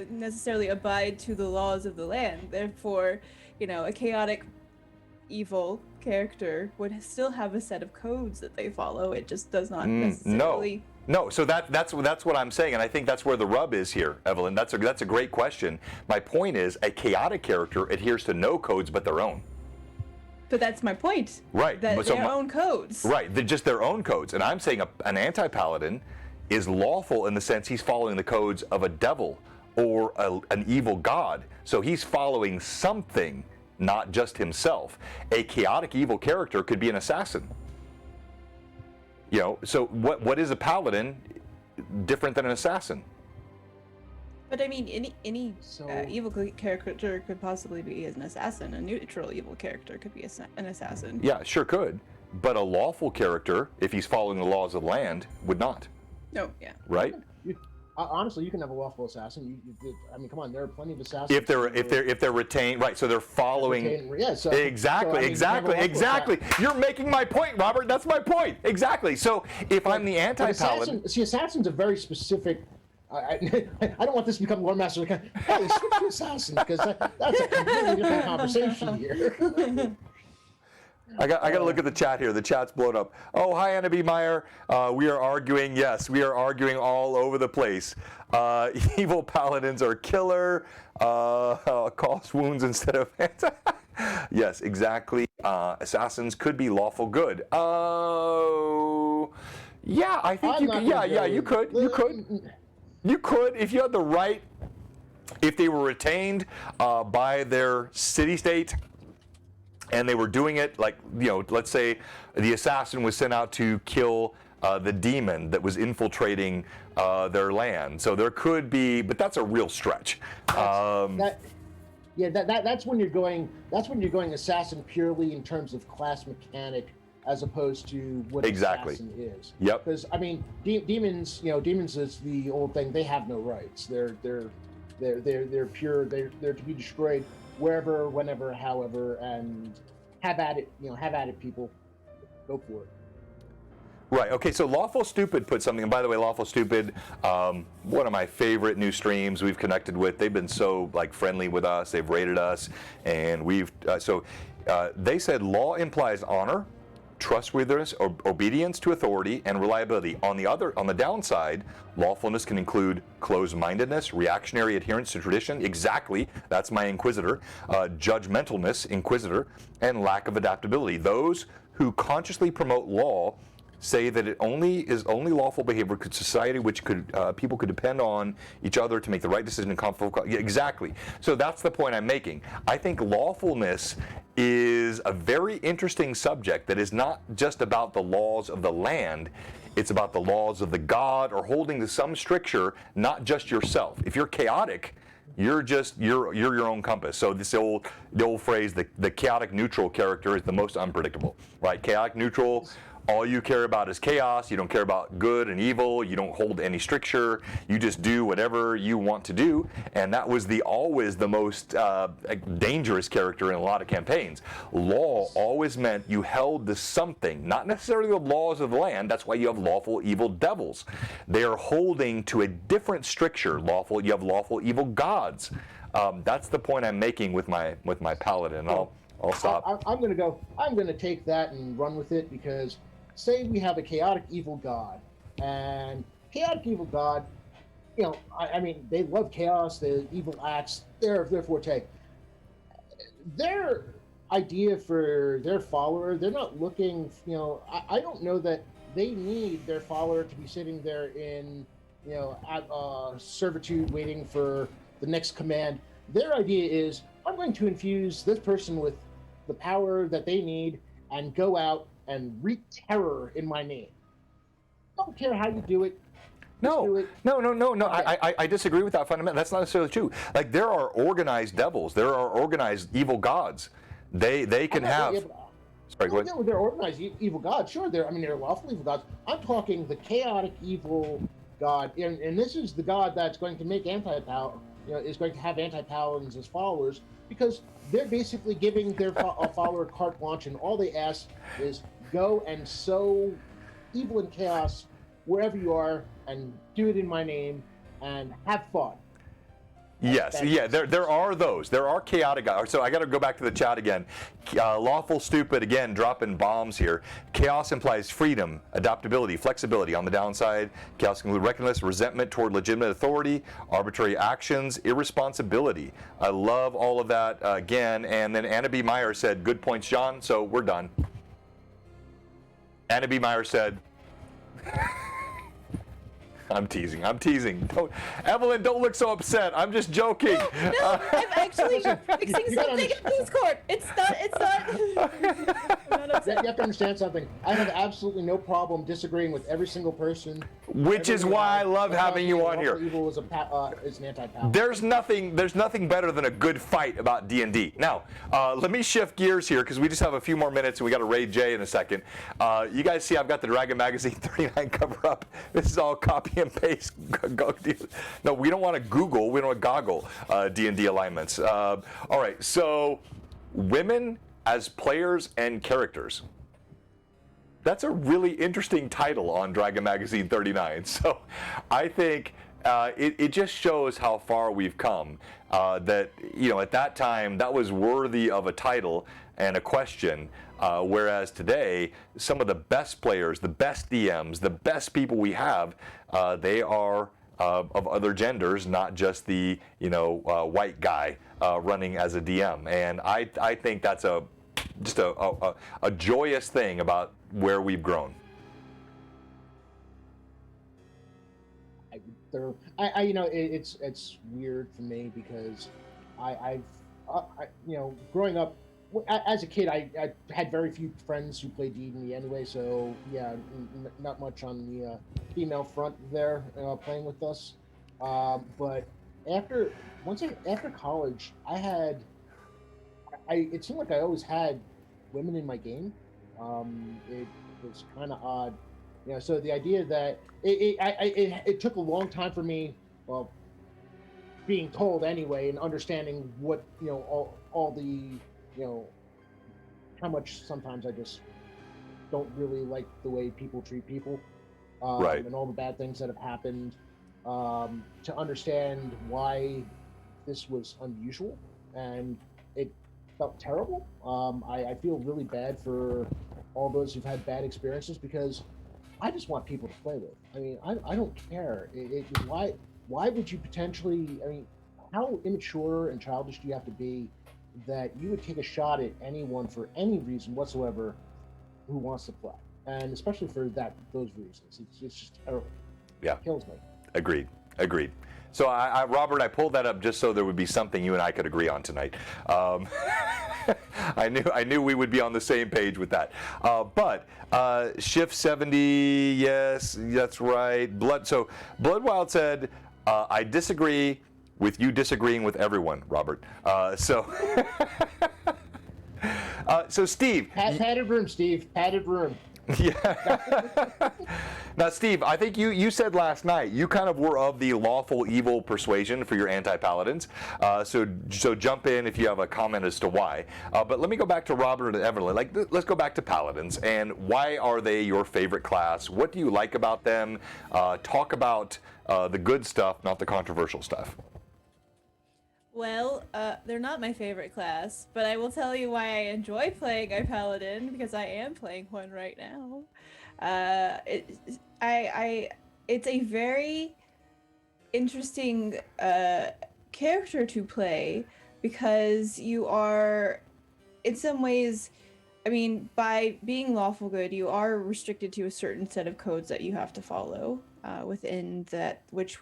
necessarily abide to the laws of the land. Therefore, a chaotic evil character would still have a set of codes that they follow. It just does not necessarily... No, so that's what I'm saying, and I think that's where the rub is here, Evelyn. That's a great question. My point is, a chaotic character adheres to no codes but their own. But that's my point. Right. That their own codes. Right, they're just their own codes. And I'm saying an Anti-Paladin is lawful in the sense he's following the codes of a devil or an evil god. So he's following something, not just himself. A chaotic evil character could be an assassin. So what is a paladin different than an assassin? But I mean, any evil character could possibly be an assassin. A neutral evil character could be an assassin. Yeah, sure could. But a lawful character, if he's following the laws of the land, would not. No, yeah. Right? Honestly, you can have a lawful assassin. I mean, come on, there are plenty of assassins. If they're retained, right? So they're following. Exactly. You're making my point, Robert. That's my point. Exactly. So if I'm the Anti-Paladin, assassin's a very specific. I don't want this to become Loremaster. Hey, switch to assassin because that's a completely different conversation here. I got to look at the chat here. The chat's blown up. Oh, hi, Anna B. Meyer. We are arguing. Yes, we are arguing all over the place. Evil paladins are killer. Cause wounds instead of Yes, exactly. Assassins could be lawful good. Oh, yeah. I think you could. Yeah. You could. You could if you had the right. If they were retained by their city-state. And they were doing it like, let's say the assassin was sent out to kill the demon that was infiltrating their land. So there could be, but that's a real stretch. That's when you're going. That's when you're going assassin purely in terms of class mechanic, as opposed to what assassin is. Yep. Because I mean, demons. Demons is the old thing. They have no rights. They're pure. They're to be destroyed. Wherever, whenever, however, and have at it, have at it, people. Go for it. Right, okay, so Lawful Stupid put something, and by the way, Lawful Stupid, one of my favorite new streams we've connected with. They've been so, friendly with us. They've rated us, and they said law implies honor, trustworthiness, obedience to authority, and reliability. On the downside, lawfulness can include closed-mindedness, reactionary adherence to tradition. Exactly, that's my Inquisitor. Judgmentalness, Inquisitor, and lack of adaptability. Those who consciously promote law say that it is only lawful behavior could society which could people could depend on each other to make the right decision in conflict. Yeah, exactly. So that's the point I'm making. I think lawfulness is a very interesting subject that is not just about the laws of the land. It's about the laws of the god, or holding to some stricture, not just yourself. If you're chaotic, you're your own compass. So the old phrase, the chaotic neutral character is the most unpredictable, right? Chaotic neutral, all you care about is chaos. You don't care about good and evil. You don't hold any stricture. You just do whatever you want to do. And that was always the most dangerous character in a lot of campaigns. Law always meant you held to something, not necessarily the laws of the land. That's why you have lawful evil devils. They are holding to a different stricture. You have lawful evil gods. That's the point I'm making with my paladin. I'll stop. I'm going to take that and run with it, because say we have a chaotic evil god, and chaotic evil god, I mean, they love chaos, the evil acts, their forte. Their idea for their follower, they're not looking, I don't know that they need their follower to be sitting there in, at servitude waiting for the next command. Their idea is, I'm going to infuse this person with the power that they need and go out and wreak terror in my name. Don't care how you do it. No. Okay. I disagree with that fundamentally. That's not necessarily true. Like, there are organized devils. There are organized evil gods. They can have. Sorry, go ahead. They're organized evil gods. Sure, they're lawful evil gods. I'm talking the chaotic evil god, and this is the god that's going to make is going to have anti-paladins as followers, because they're basically giving their follower carte blanche, and all they ask is go and sow evil and chaos wherever you are, and do it in my name, and have fun. Yes, there are those. There are chaotic guys. So I got to go back to the chat again. Lawful stupid, again, dropping bombs here. Chaos implies freedom, adaptability, flexibility. On the downside, chaos can include recklessness, resentment toward legitimate authority, arbitrary actions, irresponsibility. I love all of that again. And then Anna B. Meyer said, good points, John. So we're done. Anna B. Meyer said, I'm teasing. Evelyn, don't look so upset. I'm just joking. No, I'm actually fixing something in Discord. It's not. I'm not upset. You have to understand something. I have absolutely no problem disagreeing with every single person. Which is why I love having you on here. Evil is an anti-paladin. There's nothing better than a good fight about D&D. Now, let me shift gears here, because we just have a few more minutes and we got to raid Jay in a second. You guys see I've got the Dragon Magazine 39 cover up. This is all copy and paste. No, we don't want to Google. We don't want to goggle D&D alignments. All right, so women as players and characters. That's a really interesting title on Dragon Magazine 39. So I think it just shows how far we've come. That, at that time, that was worthy of a title and a question. Whereas today, some of the best players, the best DMs, the best people we have, they are of other genders, not just the white guy running as a DM. And I think that's just a joyous thing about where we've grown. It's weird for me, because I've growing up as a kid, I had very few friends who played D&D anyway, so yeah, not much on the female front there playing with us. But after college, it seemed like I always had women in my game. It was kind of odd, so the idea that it took a long time for me, well, being told anyway, and understanding what all the how much sometimes I just don't really like the way people treat people, right, and all the bad things that have happened, to understand why this was unusual, and it felt terrible. I feel really bad for all those who've had bad experiences, because I just want people to play with. I mean, I don't care. Why would you potentially? I mean, how immature and childish do you have to be that you would take a shot at anyone for any reason whatsoever who wants to play? and especially for those reasons, it's just terrible. Yeah. It kills me. Agreed. So, Robert, I pulled that up just so there would be something you and I could agree on tonight. I knew we would be on the same page with that. But Shift 70, yes, that's right. Bloodwild said, I disagree with you disagreeing with everyone, Robert. So Steve. Padded room, Steve. Padded room. Yeah. Now, Steve, I think you said last night you kind of were of the lawful evil persuasion for your anti-paladins. So jump in if you have a comment as to why. But let me go back to Robert and Evelyn. Let's go back to paladins and why are they your favorite class? What do you like about them? Talk about the good stuff, not the controversial stuff. Well, they're not my favorite class, but I will tell you why I enjoy playing a paladin, because I am playing one right now. It's a very interesting character to play, because you are, in some ways, I mean, by being lawful good, you are restricted to a certain set of codes that you have to follow within that, which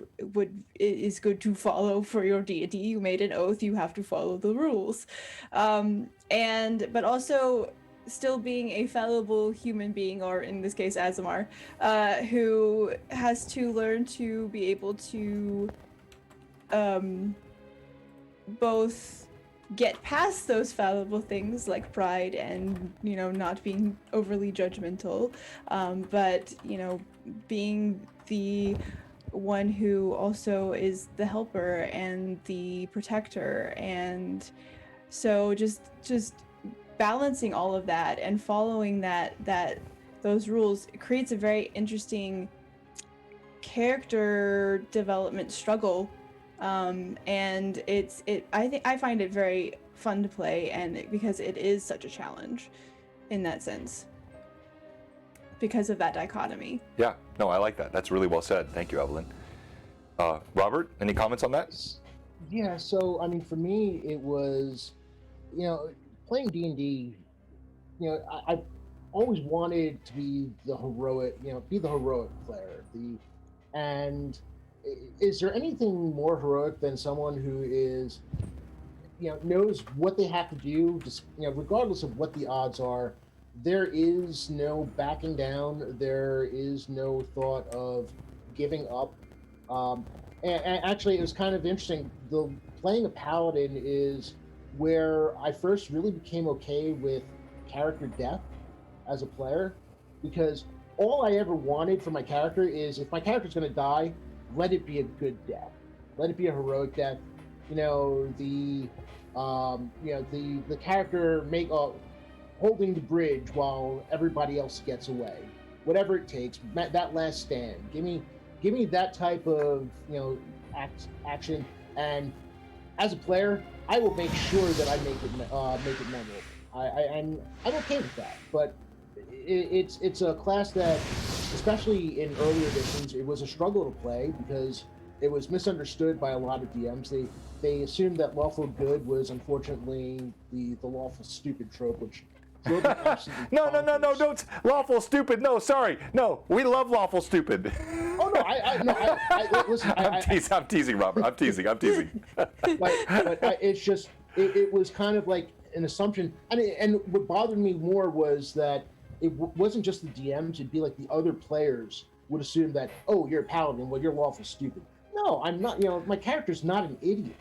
is good to follow for your deity. You made an oath, you have to follow the rules, but also still being a fallible human being, or in this case Azamar, who has to learn to be able to both get past those fallible things like pride and, not being overly judgmental, but, being the one who also is the helper and the protector. And so just balancing all of that and following those rules creates a very interesting character development struggle. And I find it very fun to play, and because it is such a challenge in that sense, because of that dichotomy. Yeah, no, I like that. That's really well said. Thank you, Evelyn. Robert, any comments on that? Yeah, so I mean, for me, it was, playing D&D. I've always wanted to be the heroic, player. And is there anything more heroic than someone who is, knows what they have to do, just, regardless of what the odds are? There is no backing down. There is no thought of giving up. And actually, it was kind of interesting. Playing a paladin is where I first really became okay with character death as a player, because all I ever wanted for my character is, if my character's going to die, let it be a good death. Let it be a heroic death. The character holding the bridge while everybody else gets away. Whatever it takes, that last stand. Give me that type of action, and as a player, I will make sure that I make it memorable. I'm okay with that, but it's a class that, especially in earlier editions, it was a struggle to play because it was misunderstood by a lot of DMs. They assumed that lawful good was, unfortunately, the lawful stupid trope, which drove me absolutely No, don't lawful stupid. No, sorry, no, we love lawful stupid. Oh no, listen. I'm teasing, Robert. I'm teasing. But it's just it was kind of like an assumption, and what bothered me more was that it wasn't just the DMs. It'd be like the other players would assume that, oh, you're a paladin, well, you're lawful stupid. No, I'm not. My character's not an idiot.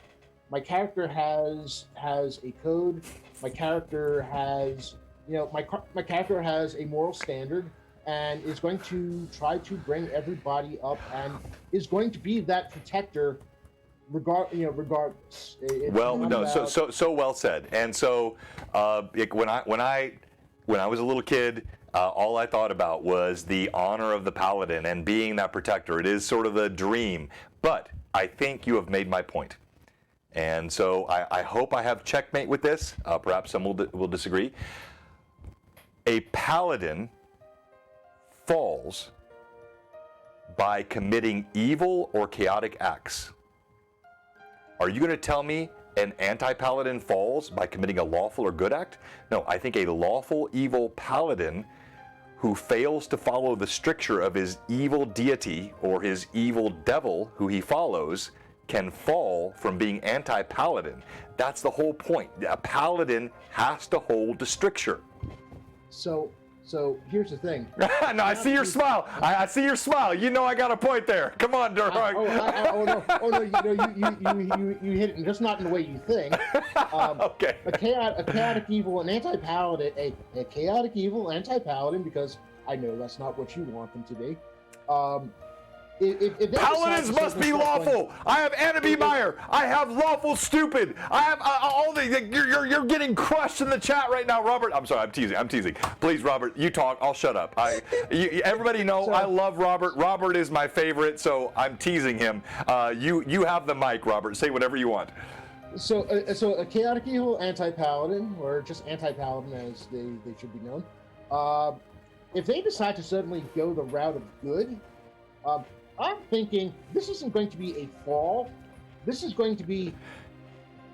My character has a code. My character has, my character has a moral standard, and is going to try to bring everybody up, and is going to be that protector, regardless. So well said. And so, when I was a little kid, all I thought about was the honor of the paladin and being that protector. It is sort of the dream. But I think you have made my point. And so I hope I have checkmate with this. Perhaps some will disagree. A paladin falls by committing evil or chaotic acts. Are you going to tell me an anti-paladin falls by committing a lawful or good act? No, I think a lawful evil paladin who fails to follow the stricture of his evil deity or his evil devil who he follows can fall from being anti-paladin. That's the whole point. A paladin has to hold the stricture. So here's the thing. No, I see your smile. I see your smile. You know I got a point there. Come on, Durham. You hit it, just not in the way you think. Okay. A chaotic evil, an anti-paladin, a chaotic evil anti-paladin, because I know that's not what you want them to be. If Paladins must be lawful. I have Anna Meyer. I have lawful stupid. I have all the. You're getting crushed in the chat right now, Robert. I'm sorry. I'm teasing. Please, Robert, you talk. I'll shut up. Everybody know I love Robert. Robert is my favorite, so I'm teasing him. You have the mic, Robert. Say whatever you want. So a chaotic evil anti-paladin, or just anti-paladin as they should be known. If they decide to suddenly go the route of good. I'm thinking this isn't going to be a fall. This is going to be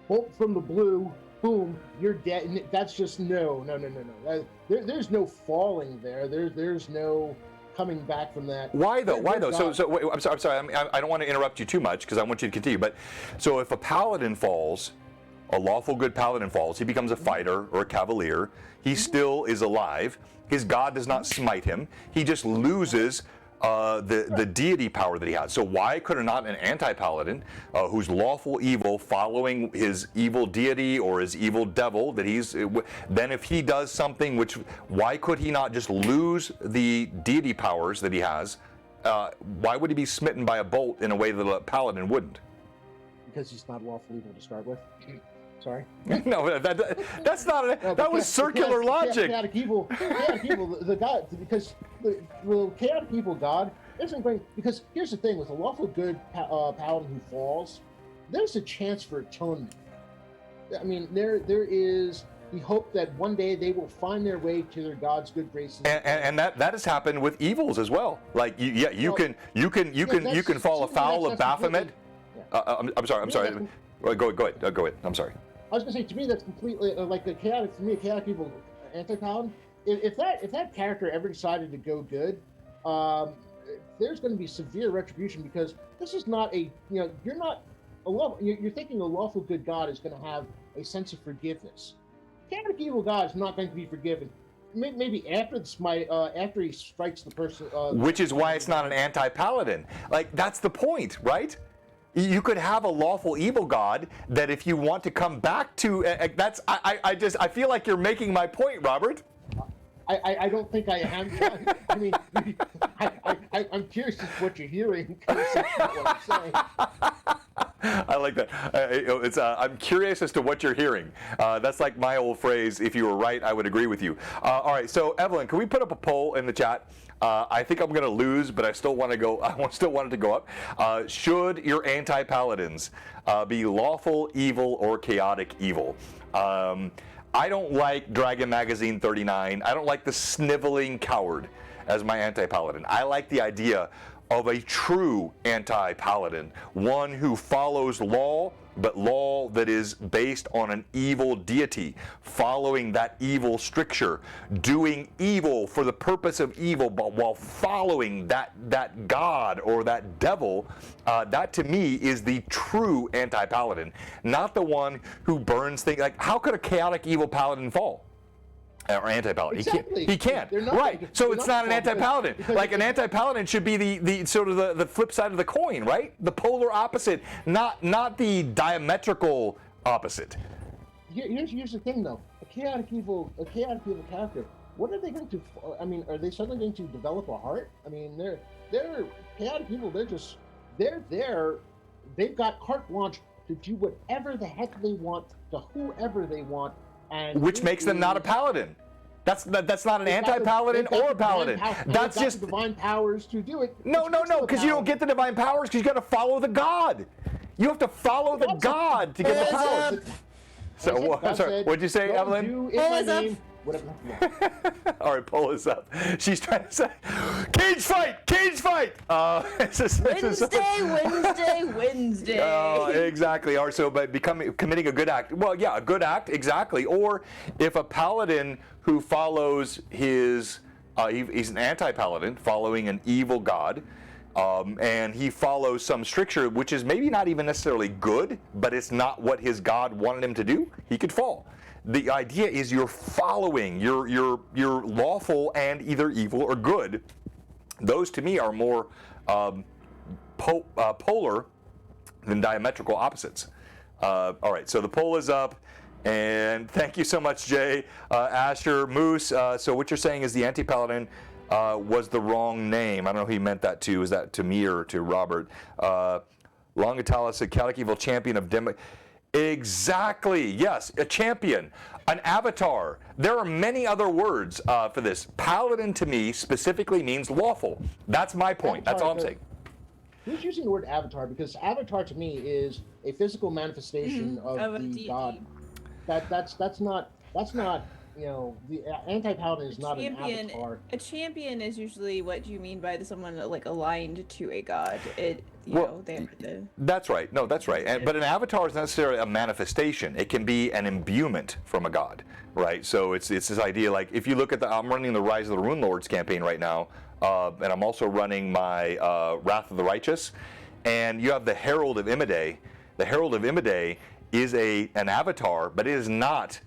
bolt from the blue, boom, you're dead. And that's just no. There's no falling there. There's no coming back from that. Why though? Why though? So wait, I'm sorry. I don't want to interrupt you too much because I want you to continue. But so if a paladin falls, a lawful good paladin falls, he becomes a fighter or a cavalier. He still is alive. His god does not smite him. He just loses the deity power that he has. So why could not an anti-paladin who's lawful evil following his evil deity or his evil devil that he's then if he does something why could he not just lose the deity powers that he has? Why would he be smitten by a bolt in a way that a paladin wouldn't? Because he's not lawful evil to start with. Sorry. No, that's not. That was circular logic. Chaotic evil, the god, because the chaotic evil god isn't going. Because here's the thing: with a lawful good paladin who falls, there's a chance for atonement. I mean, there is the hope that one day they will find their way to their god's good graces. And that has happened with evils as well. Like you can fall afoul of Baphomet. I'm sorry. Go ahead. I'm sorry. I was going to say, to me, that's completely like a chaotic evil anti-paladin. If that character ever decided to go good, there's going to be severe retribution because this is not you're thinking a lawful good god is going to have a sense of forgiveness. Chaotic evil god is not going to be forgiven. Maybe after the smite, after he strikes the person. Which is why it's not an anti-paladin. Like that's the point, right? You could have a lawful evil god that if you want to come back to, I feel like you're making my point, Robert. I don't think I am. I mean, I'm curious as to what you're hearing. That's not what I'm saying. I like that. I'm curious as to what you're hearing. That's like my old phrase, if you were right, I would agree with you. All right, so Evelyn, can we put up a poll in the chat? I think I'm going to lose, but I still want to go. I still want it to go up. Should your anti-paladins be lawful evil or chaotic evil? I don't like Dragon Magazine 39. I don't like the sniveling coward as my anti-paladin. I like the idea of a true anti-paladin, one who follows law, but law that is based on an evil deity, following that evil stricture, doing evil for the purpose of evil, but while following that god or that devil. That to me is the true anti-paladin, not the one who burns things. Like, how could a chaotic evil paladin fall? Or anti-paladin. Exactly. He can't. Right. So it's not an anti-paladin. Like an anti-paladin should be the sort of the flip side of the coin, right? The polar opposite, not the diametrical opposite. Here's the thing, though. A chaotic evil character. What are they going to? I mean, are they suddenly going to develop a heart? I mean, they're chaotic evil. They're there. They've got carte blanche to do whatever the heck they want to whoever they want. And which makes them not a paladin. That's not an anti-paladin or a paladin. That's just divine powers to do it. No, because you don't get the divine powers because you got to follow the god. You have to follow the god to get the powers. So I'm sorry. What'd you say, Evelyn? All right, pull us up. She's trying to say, cage fight. Wednesday. Oh, exactly. Or so, but committing a good act. Well, yeah, a good act, exactly. Or if a paladin who follows his He's an anti-paladin following an evil god. And he follows some stricture, which is maybe not even necessarily good, but it's not what his god wanted him to do. He could fall. The idea is you're following, you're lawful and either evil or good. Those to me are more polar than diametrical opposites. All right, so the poll is up. And thank you so much, Jay. Asher, Moose, so what you're saying is the Anti-Paladin was the wrong name. I don't know who he meant that to. Is that to me or to Robert? Longatala said, Chaotic Evil Champion of Demo. Exactly, yes, a champion, an avatar. There are many other words for this. Paladin to me specifically means lawful. That's my point. That's all I'm saying. Who's using the word avatar? Because avatar to me is a physical manifestation of the god. That's not the Anti-Paladin is not an avatar. A champion is usually what you mean by someone like aligned to a god. That's right. No, that's right. But an avatar is not necessarily a manifestation. It can be an imbuement from a god, right? So it's this idea, like, if you look at I'm running the Rise of the Rune Lords campaign right now, and I'm also running my Wrath of the Righteous, and you have the Herald of Imade. The Herald of Imade is an avatar, but it is not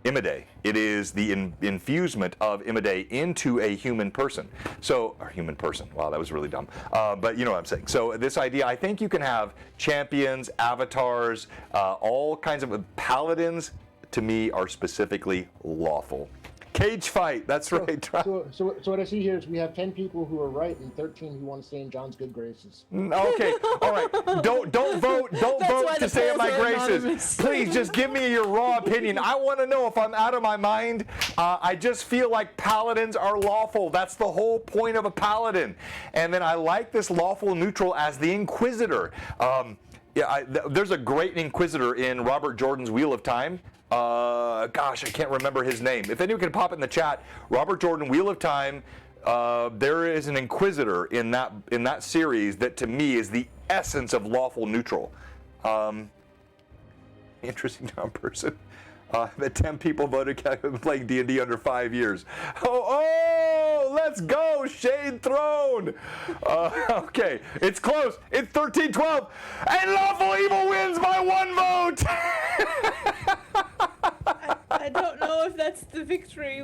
Imade. It is the infusement of Imade into a human person. Wow, that was really dumb. But you know what I'm saying. So this idea, I think you can have champions, avatars, all kinds of paladins. To me, are specifically lawful. Cage fight. That's right. So what I see here is we have 10 people who are right and 13 who want to stay in John's good graces. Okay. All right. Don't vote. Don't vote to stay in my graces. Anonymous. Please just give me your raw opinion. I want to know if I'm out of my mind. I just feel like paladins are lawful. That's the whole point of a paladin. And then I like this lawful neutral as the Inquisitor. There's a great Inquisitor in Robert Jordan's Wheel of Time. Gosh, I can't remember his name. If anyone can pop it in the chat, Robert Jordan, Wheel of Time. There is an Inquisitor in that series that to me is the essence of lawful neutral. Interesting dumb person. The 10 people voted playing D&D under 5 years. Oh, let's go, Shade Throne. Okay, it's close. It's 13-12, and Lawful Evil wins by 1 vote. I don't know if that's the victory.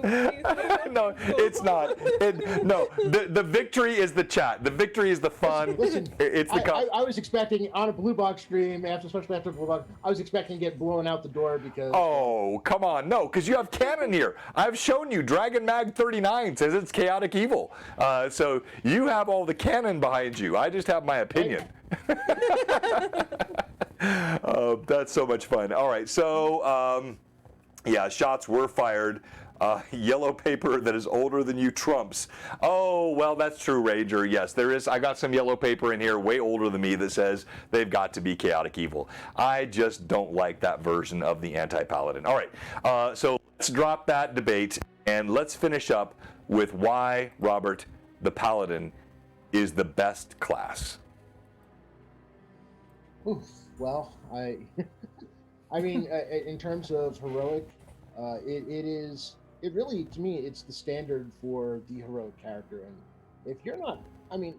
No, it's not. The victory is the chat. The victory is the fun. Listen, I was expecting on a Blue Box stream, especially after Blue Box, I was expecting to get blown out the door because... Oh, come on. No, because you have canon here. I've shown you. Dragon Mag 39 says it's chaotic evil. So you have all the canon behind you. I just have my opinion. That's so much fun. All right, so... yeah, shots were fired. Yellow paper that is older than you trumps. Oh, well, that's true, Ranger. Yes, there is. I got some yellow paper in here way older than me that says they've got to be chaotic evil. I just don't like that version of the Anti-Paladin. All right, so let's drop that debate and let's finish up with why, Robert, the Paladin is the best class. Oof, well, I mean, in terms of heroic, it really, to me, it's the standard for the heroic character. And if you're not, I mean,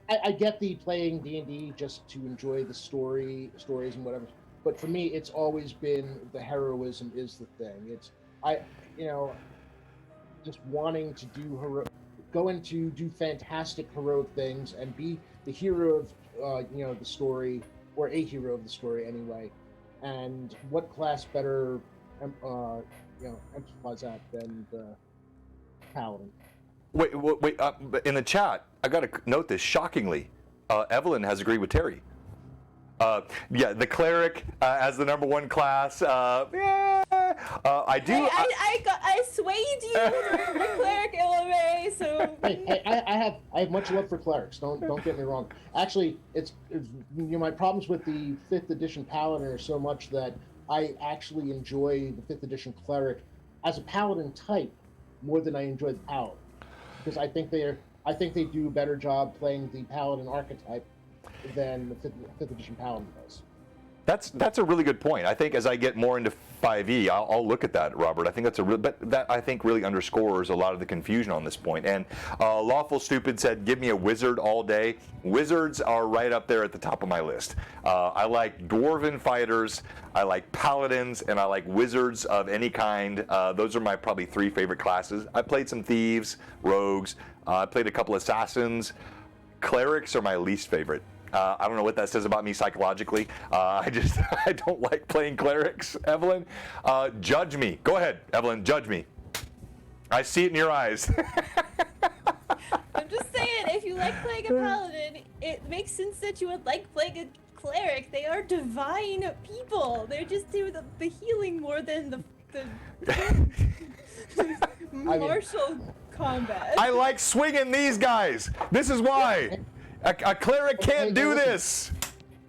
I get the playing D&D just to enjoy the stories and whatever. But for me, it's always been the heroism is the thing. Just wanting to do fantastic heroic things and be the hero of, the story, or a hero of the story anyway. And what class better, amplifies that than the Paladin? Wait. In the chat, I got to note this. Shockingly, Evelyn has agreed with Terry. Yeah, the cleric as the #1 class. I do. I swayed you for cleric LMA. So. Hey, I have much love for clerics. Don't get me wrong. Actually, it's my problems with the 5th edition Paladin are so much that I actually enjoy the 5th edition cleric as a Paladin type more than I enjoy the Paladin, because I think they do a better job playing the Paladin archetype than the 5th edition Paladin does. That's a really good point. I think as I get more into 5e, I'll look at that, Robert. I think that's but that I think really underscores a lot of the confusion on this point. And Lawful Stupid said, "Give me a wizard all day." Wizards are right up there at the top of my list. I like dwarven fighters, I like paladins, and I like wizards of any kind. Those are my probably 3 favorite classes. I played some thieves, rogues. I played a couple assassins. Clerics are my least favorite. I don't know what that says about me psychologically. I don't like playing clerics, Evelyn. Judge me. Go ahead, Evelyn, judge me. I see it in your eyes. I'm just saying, if you like playing a paladin, it makes sense that you would like playing a cleric. They are divine people. They just do the healing more than the martial combat. I like swinging these guys. This is why. A cleric can't do this.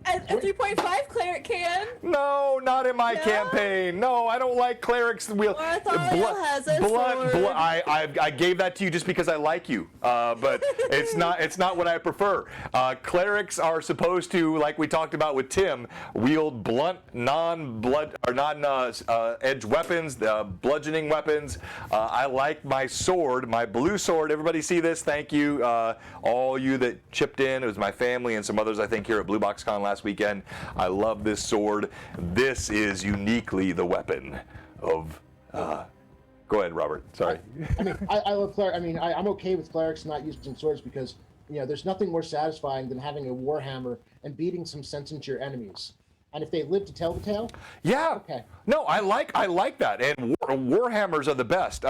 A 3.5 cleric can. No, not in my campaign. No, I don't like clerics. Bartholomew has a sword. I gave that to you just because I like you, but it's not what I prefer. Clerics are supposed to, like we talked about with Tim, wield blunt, non-edged weapons, bludgeoning weapons. I like my sword, my blue sword. Everybody see this? Thank you, all you that chipped in. It was my family and some others, I think, here at BlueBoxCon last weekend. I love this sword. This is uniquely the weapon of. Go ahead, Robert. Sorry. I love clerics. I'm okay with clerics not using swords because there's nothing more satisfying than having a warhammer and beating some sense into your enemies. And if they live to tell the tale, yeah. Okay. No, I like that, and warhammers are the best.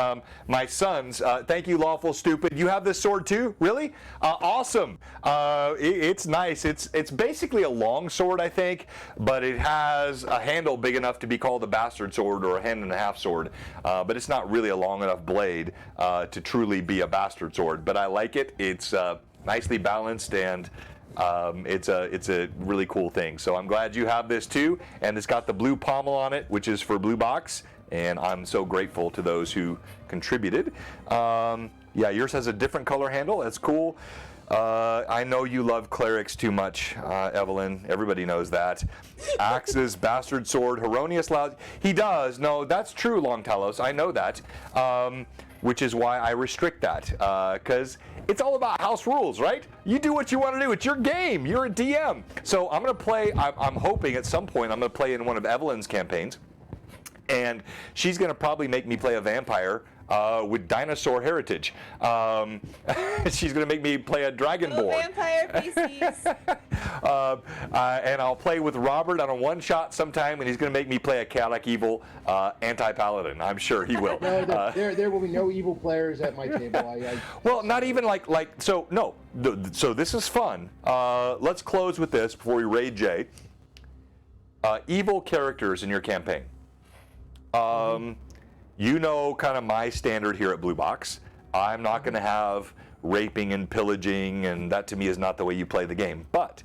My sons, thank you, Lawful Stupid. You have this sword too, really? Awesome. It's nice. It's basically a long sword, I think, but it has a handle big enough to be called a bastard sword or a hand and a half sword. But it's not really a long enough blade to truly be a bastard sword. But I like it. It's nicely balanced and. It's a really cool thing. So I'm glad you have this too, and it's got the blue pommel on it, which is for Blue Box, and I'm so grateful to those who contributed. Yeah, yours has a different color handle. That's cool. I know you love clerics too much, Evelyn. Everybody knows that. Axes, bastard sword, Heronius loud. He does. No, that's true, Longtalos. I know that. Which is why I restrict that, because it's all about house rules, right? You do what you want to do. It's your game. You're a DM. So I'm going to play, I'm hoping at some point I'm going to play in one of Evelyn's campaigns, and she's going to probably make me play a vampire with dinosaur heritage. She's going to make me play a dragonborn. Vampire PCs. And I'll play with Robert on a one-shot sometime, and he's going to make me play a chaotic evil Anti-Paladin. I'm sure he will. No, there will be no evil players at my table. Well, not even so. No. So this is fun. Let's close with this before we raid Jay. Evil characters in your campaign. You know kind of my standard here at Blue Box. I'm not going to have raping and pillaging, and that to me is not the way you play the game. But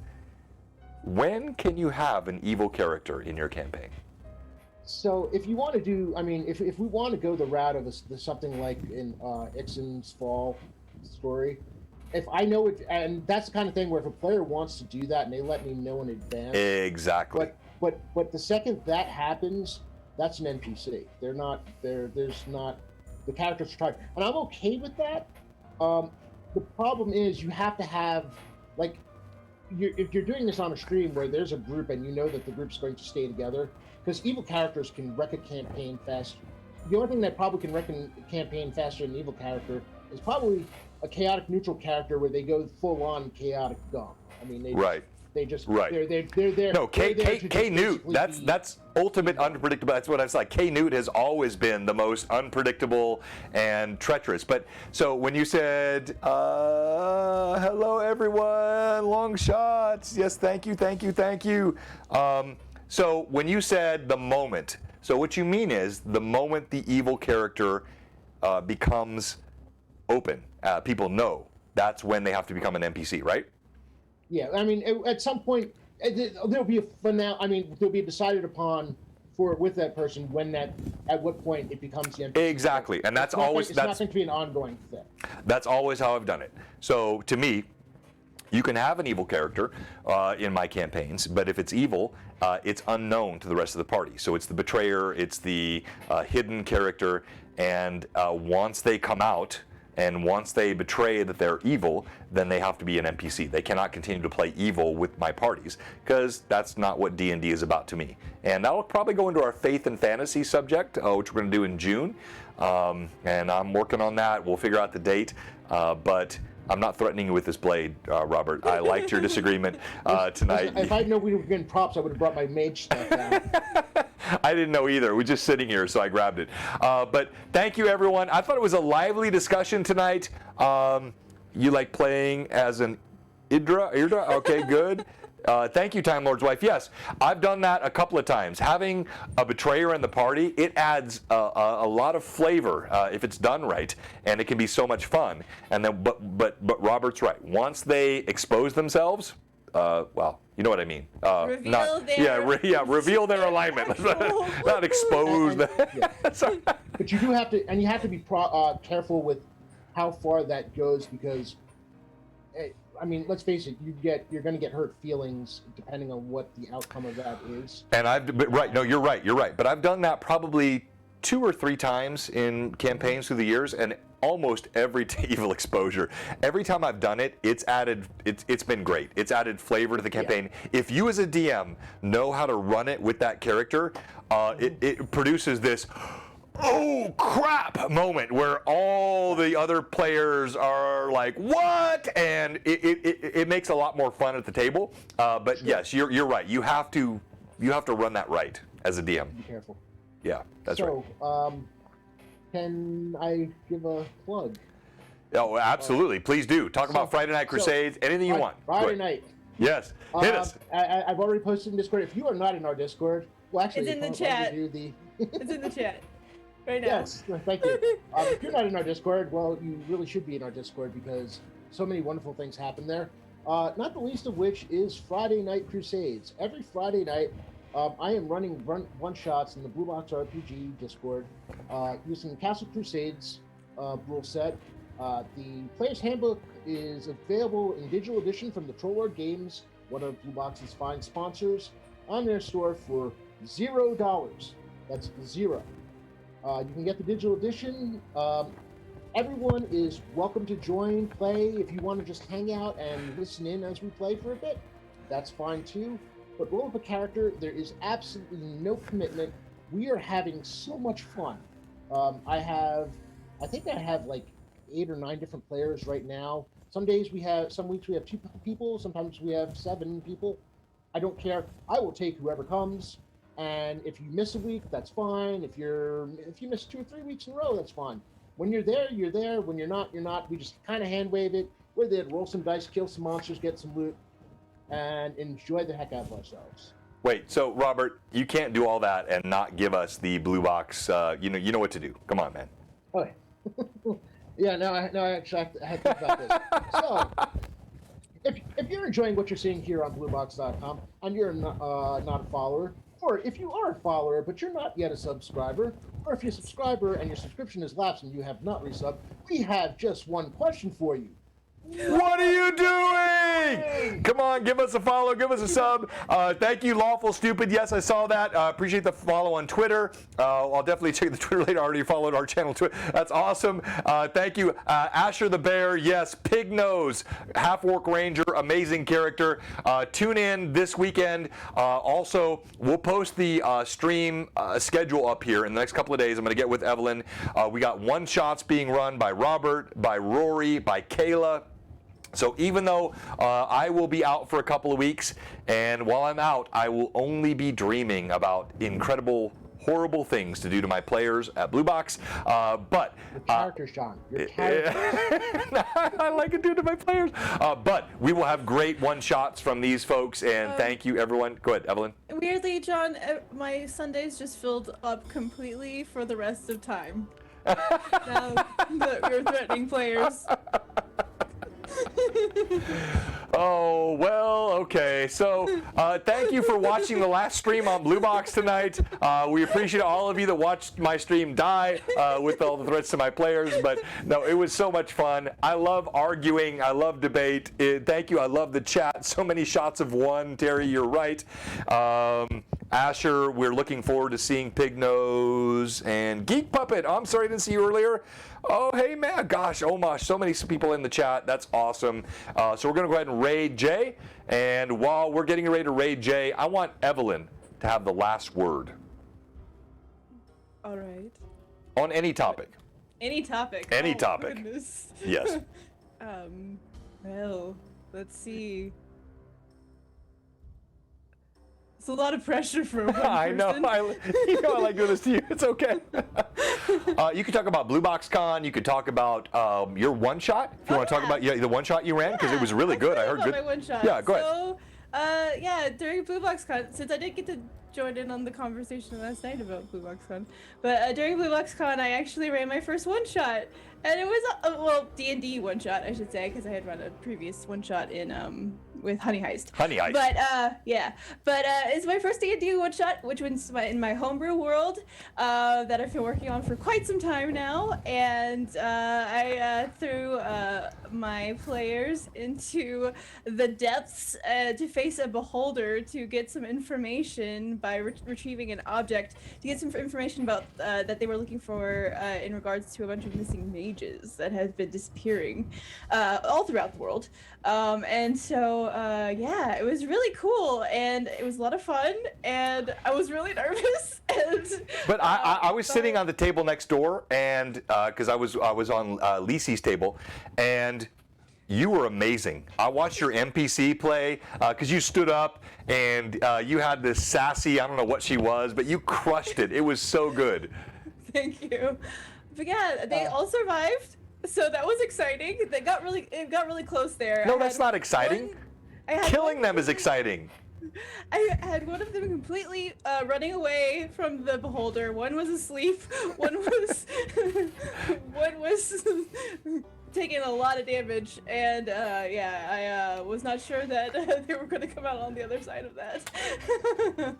when can you have an evil character in your campaign? So if you want to do, if we want to go the route of something like in Ixen's Fall story, if I know it, and that's the kind of thing where if a player wants to do that and they let me know in advance. Exactly. But the second that happens, that's an NPC. They're not there. There's not the characters are trying, and I'm okay with that. The problem is you have to have if you're doing this on a stream where there's a group and you know that the group's going to stay together, because evil characters can wreck a campaign fast. The only thing that probably can wreck a campaign faster than an evil character is probably a chaotic neutral character where they go full on chaotic gum. They just right. They're there. No, K Newt. That's ultimate unpredictable. That's what I was like. K Newt has always been the most unpredictable and treacherous. But so when you said hello everyone, long shots. Yes, thank you. So when you said the moment, so what you mean is the moment the evil character becomes open, people know that's when they have to become an NPC, right? Yeah, at some point there'll be a finale. There'll be decided upon with that person at what point it becomes the NPC. Exactly, and that's always not going to be an ongoing thing. That's always how I've done it. So to me, You can have an evil character in my campaigns, but if it's evil, it's unknown to the rest of the party. So it's the betrayer, it's the hidden character, and once they come out, and once they betray that they're evil, then they have to be an NPC. They cannot continue to play evil with my parties, because that's not what D&D is about to me. And that'll probably go into our faith and fantasy subject, which we're going to do in June. And I'm working on that. We'll figure out the date. But I'm not threatening you with this blade, Robert. I liked your disagreement tonight. If I'd known we were getting props, I would have brought my mage stuff down. I didn't know either. We're just sitting here, so I grabbed it. But thank you, everyone. I thought it was a lively discussion tonight. You like playing as an Idra? Okay, good. Thank you, Time Lord's Wife. Yes, I've done that a couple of times. Having a betrayer in the party, it adds a lot of flavor if it's done right, and it can be so much fun. And then, but Robert's right. Once they expose themselves, well, you know what I mean. Reveal their alignment. Not expose them. But you do have to, and you have to be careful with how far that goes, because, I mean, let's face it, you're going to get hurt feelings depending on what the outcome of that is. And you're right. But I've done that probably 2 or 3 times in campaigns through the years, and almost every evil exposure, every time I've done it, it's been great. It's added flavor to the campaign. Yeah. If you as a DM know how to run it with that character, it produces this oh crap moment where all the other players are like, what? And it makes a lot more fun at the table. But yes, you're right. You have to run that right as a DM. Be careful. Yeah, that's right. So, can I give a plug? Oh, absolutely. Please do. Talk about Friday Night Crusades, anything you want. Friday night. Yes, hit us. I've already posted in Discord. If you are not in our Discord, well, actually, it's in the chat. It's in the chat right now. Yes, thank you. If you're not in our Discord, well, you really should be in our Discord, because so many wonderful things happen there. Not the least of which is Friday Night Crusades. Every Friday night, I am running one-shots in the BlueBoxRPG Discord using Castle Crusades rule set. The Player's Handbook is available in digital edition from the Troll Lord Games, one of Blue Box's fine sponsors, on their store for $0. That's 0. You can get the digital edition. Everyone is welcome to join, play. If you want to just hang out and listen in as we play for a bit, that's fine too. But roll up a character. There is absolutely no commitment. We are having so much fun. I think I have like 8 or 9 different players right now. Some weeks we have 2 people. Sometimes we have 7 people. I don't care. I will take whoever comes. And if you miss a week, that's fine. If you miss 2 or 3 weeks in a row, that's fine. When you're there, you're there. When you're not, you're not. We just kind of hand wave it. We're there to roll some dice, kill some monsters, get some loot, and enjoy the heck out of ourselves. Wait, so Robert, you can't do all that and not give us the Blue Box. You know what to do. Come on, man. Okay. Yeah, no, I actually had to think about this. So, if you're enjoying what you're seeing here on BlueBox.com and you're not a follower, or if you are a follower but you're not yet a subscriber, or if you're a subscriber and your subscription is lapsed and you have not resubbed, we have just one question for you. What are you doing? Come on, give us a follow, give us a sub. Thank you, Lawful Stupid. Yes, I saw that. Appreciate the follow on Twitter. I'll definitely check the Twitter later. I already followed our channel. That's awesome. Thank you, Asher the Bear. Yes, Pig Nose, Half-Orc Ranger, amazing character. Tune in this weekend. Also, we'll post the stream schedule up here in the next couple of days. I'm going to get with Evelyn. We got one-shots being run by Robert, by Rory, by Kayla. So even though I will be out for a couple of weeks, and while I'm out, I will only be dreaming about incredible, horrible things to do to my players at Blue Box. But your characters, John. Your characters. I like it, do to my players. But we will have great one-shots from these folks, and thank you, everyone. Go ahead, Evelyn. Weirdly, John, my Sundays just filled up completely for the rest of time. Now that we're threatening players. Oh, well, Okay, so thank you for watching the last stream on Blue Box tonight. We appreciate all of you that watched my stream die with all the threats to my players, but no, it was so much fun. I love arguing. I love debate. Thank you. I love the chat. So many shots of one. Terry, you're right. Asher, we're looking forward to seeing Pignose and Geek Puppet. Oh, I'm sorry I didn't see you earlier. Oh, hey, man. Gosh, Omash, so many people in the chat. That's awesome. So we're going to go ahead and raid Jay. And while we're getting ready to raid Jay, I want Evelyn to have the last word. All right. On any topic. Any topic. Any Oh, topic. Goodness. Yes. Well, let's see. It's a lot of pressure for one person. I know. I like doing this to you. It's okay. You could talk about Blue Box Con. You could talk about your one shot. If you want to talk about the one shot you ran, because it was really good. I heard good. My one shot. Yeah, go ahead. So, during Blue Box Con, since I didn't get to join in on the conversation last night about Blue Box Con, but during Blue Box Con, I actually ran my first one shot, and it was D&D one shot, I should say, because I had run a previous one shot in with Honey Heist. Honey Heist. But it's my first D&D one shot, which was in my homebrew world that I've been working on for quite some time now, and I threw my players into the depths to face a beholder to get some information by retrieving an object to get some information about that they were looking for in regards to a bunch of missing mages that have been disappearing all throughout the world. And so it was really cool, and it was a lot of fun, and I was really nervous. But I was sitting on the table next door, and because I was on Lisi's table, and you were amazing. I watched your NPC play because you stood up and you had this sassy, I don't know what she was, but you crushed it. It was so good. Thank you. But yeah, they all survived, so that was exciting. It got really close there. No, that's not exciting. Killing them is exciting. I had one of them completely running away from the beholder. One was asleep. One was taking a lot of damage, and I was not sure that they were going to come out on the other side of that.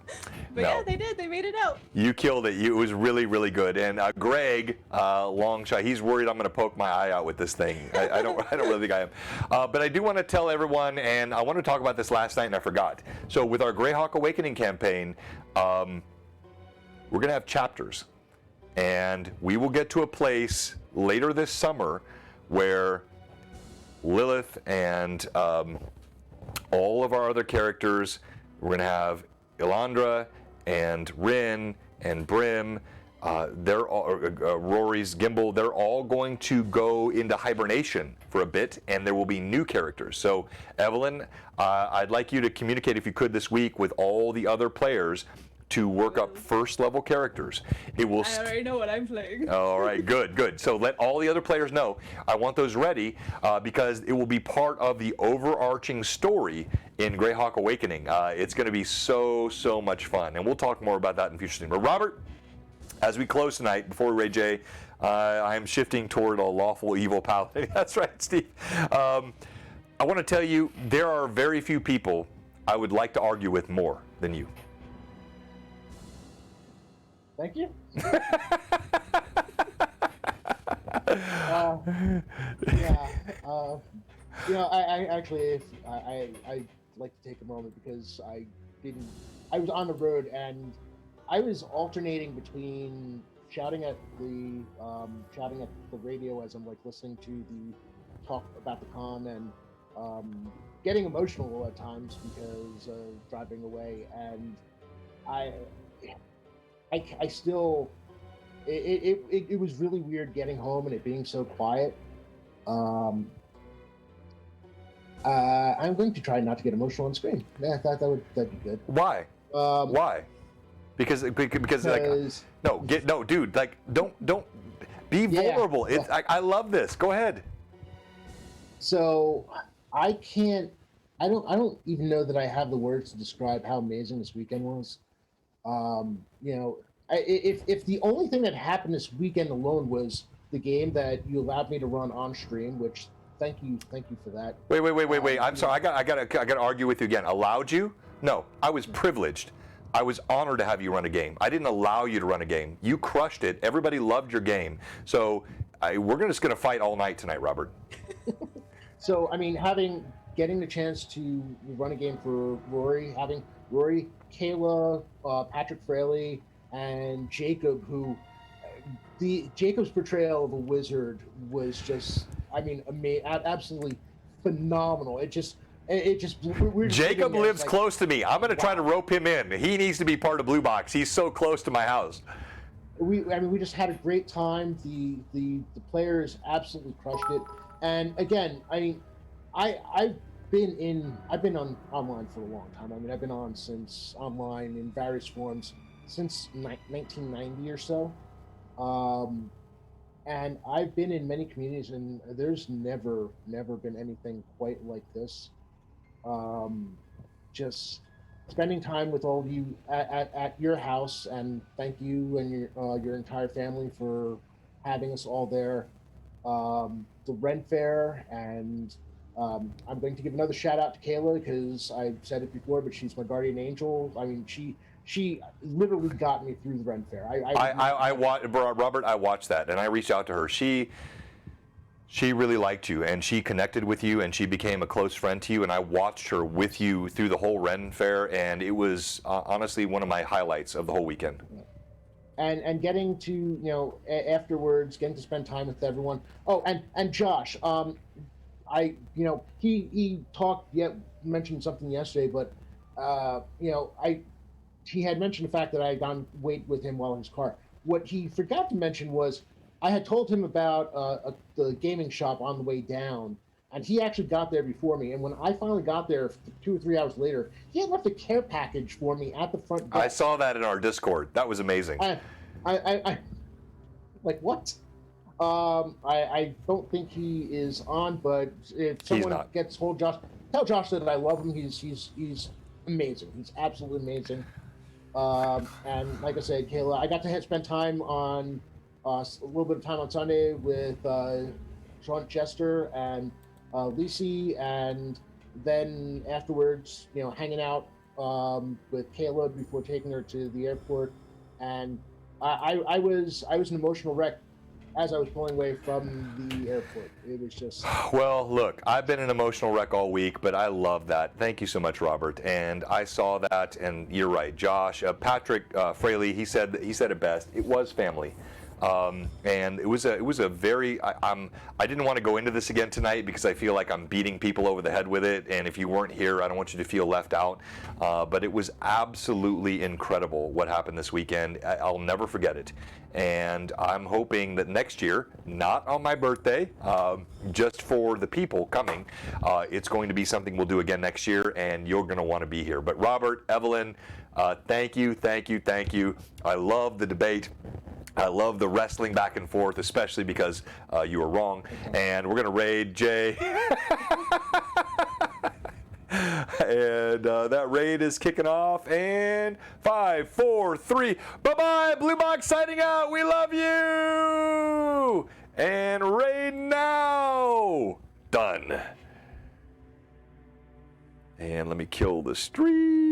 But yeah, they did. They made it out. You killed it. It was really, really good. And Greg, long shot, he's worried I'm going to poke my eye out with this thing. I don't really think I am. But I do want to tell everyone, and I want to talk about this last night, and I forgot. So with our Greyhawk Awakening campaign, we're going to have chapters, and we will get to a place later this summer where Lilith and all of our other characters, we're going to have Ilandra and Rin and Brim, they're all, Rory's Gimbal, they're all going to go into hibernation for a bit, and there will be new characters. So Evelyn, I'd like you to communicate, if you could, this week with all the other players to work up first level characters. It will. I already know what I'm playing. All right, good. So let all the other players know. I want those ready because it will be part of the overarching story in Greyhawk Awakening. It's going to be so much fun, and we'll talk more about that in future stream. But Robert, as we close tonight, before we raid Jay, I am shifting toward a lawful evil paladin. That's right, Steve. I want to tell you, there are very few people I would like to argue with more than you. Thank you. I actually, I like to take a moment because I was on the road and I was alternating between shouting at the radio as I'm like listening to the talk about the con and getting emotional at times because of driving away, and I still, it was really weird getting home and it being so quiet. I'm going to try not to get emotional on screen. Yeah, that'd be good. Why? Why? Because like, no, dude, like don't be vulnerable. Yeah. I love this. Go ahead. So I don't even know that I have the words to describe how amazing this weekend was. If the only thing that happened this weekend alone was the game that you allowed me to run on stream, which thank you for that. Wait. I'm sorry. I got to argue with you again. Allowed you? No, I was privileged. I was honored to have you run a game. I didn't allow you to run a game. You crushed it. Everybody loved your game. So we're just going to fight all night tonight, Robert. So I mean, getting the chance to run a game for Rory, having Rory, Kayla, Patrick Fraley, and Jacob, who Jacob's portrayal of a wizard was just, I mean, absolutely phenomenal. Jacob lives close to me. I'm going to try to rope him in. He needs to be part of Blue Box. He's so close to my house. We just had a great time. The players absolutely crushed it. And again, I mean, I've been on online for a long time. I mean, I've been on since online in various forms since 1990 or so. And I've been in many communities, and there's never been anything quite like this. Just spending time with all of you at your house, and thank you and your entire family for having us all there. The Ren Fair, and I'm going to give another shout out to Kayla because I've said it before, but she's my guardian angel. I mean, she literally got me through the Ren Fair. Robert, I watched that, and I reached out to her. She really liked you, and she connected with you, and she became a close friend to you, and I watched her with you through the whole Ren Fair, and it was honestly one of my highlights of the whole weekend. Yeah. And getting to, afterwards, getting to spend time with everyone. Oh, and Josh, he mentioned something yesterday, but, he had mentioned the fact that I had gone wait with him while in his car. What he forgot to mention was I had told him about the gaming shop on the way down, and he actually got there before me. And when I finally got there 2 or 3 hours later, he had left a care package for me at the front desk. I saw that in our Discord. That was amazing. I like, what? I don't think he is on, but if someone gets hold of Josh, tell Josh that I love him. He's amazing. He's absolutely amazing. And like I said, Kayla, I got to spend time on a little bit of time on Sunday with Sean Chester and Lisi, and then afterwards, hanging out with Kayla before taking her to the airport. And I was an emotional wreck as I was pulling away from the airport. It was just... Well, look, I've been an emotional wreck all week, but I love that. Thank you so much, Robert. And I saw that, and you're right, Josh. Patrick Fraley, he said it best. It was family. And it was a very, I didn't want to go into this again tonight because I feel like I'm beating people over the head with it, and if you weren't here, I don't want you to feel left out, but it was absolutely incredible what happened this weekend. I'll never forget it, and I'm hoping that next year, not on my birthday, just for the people coming, it's going to be something we'll do again next year, and you're going to want to be here. But Robert, Evelyn, thank you. I love the debate. I love the wrestling back and forth, especially because you were wrong. And we're going to raid Jay. And that raid is kicking off. And 5, 4, 3. Bye-bye. Blue Box signing out. We love you. And raid now. Done. And let me kill the stream.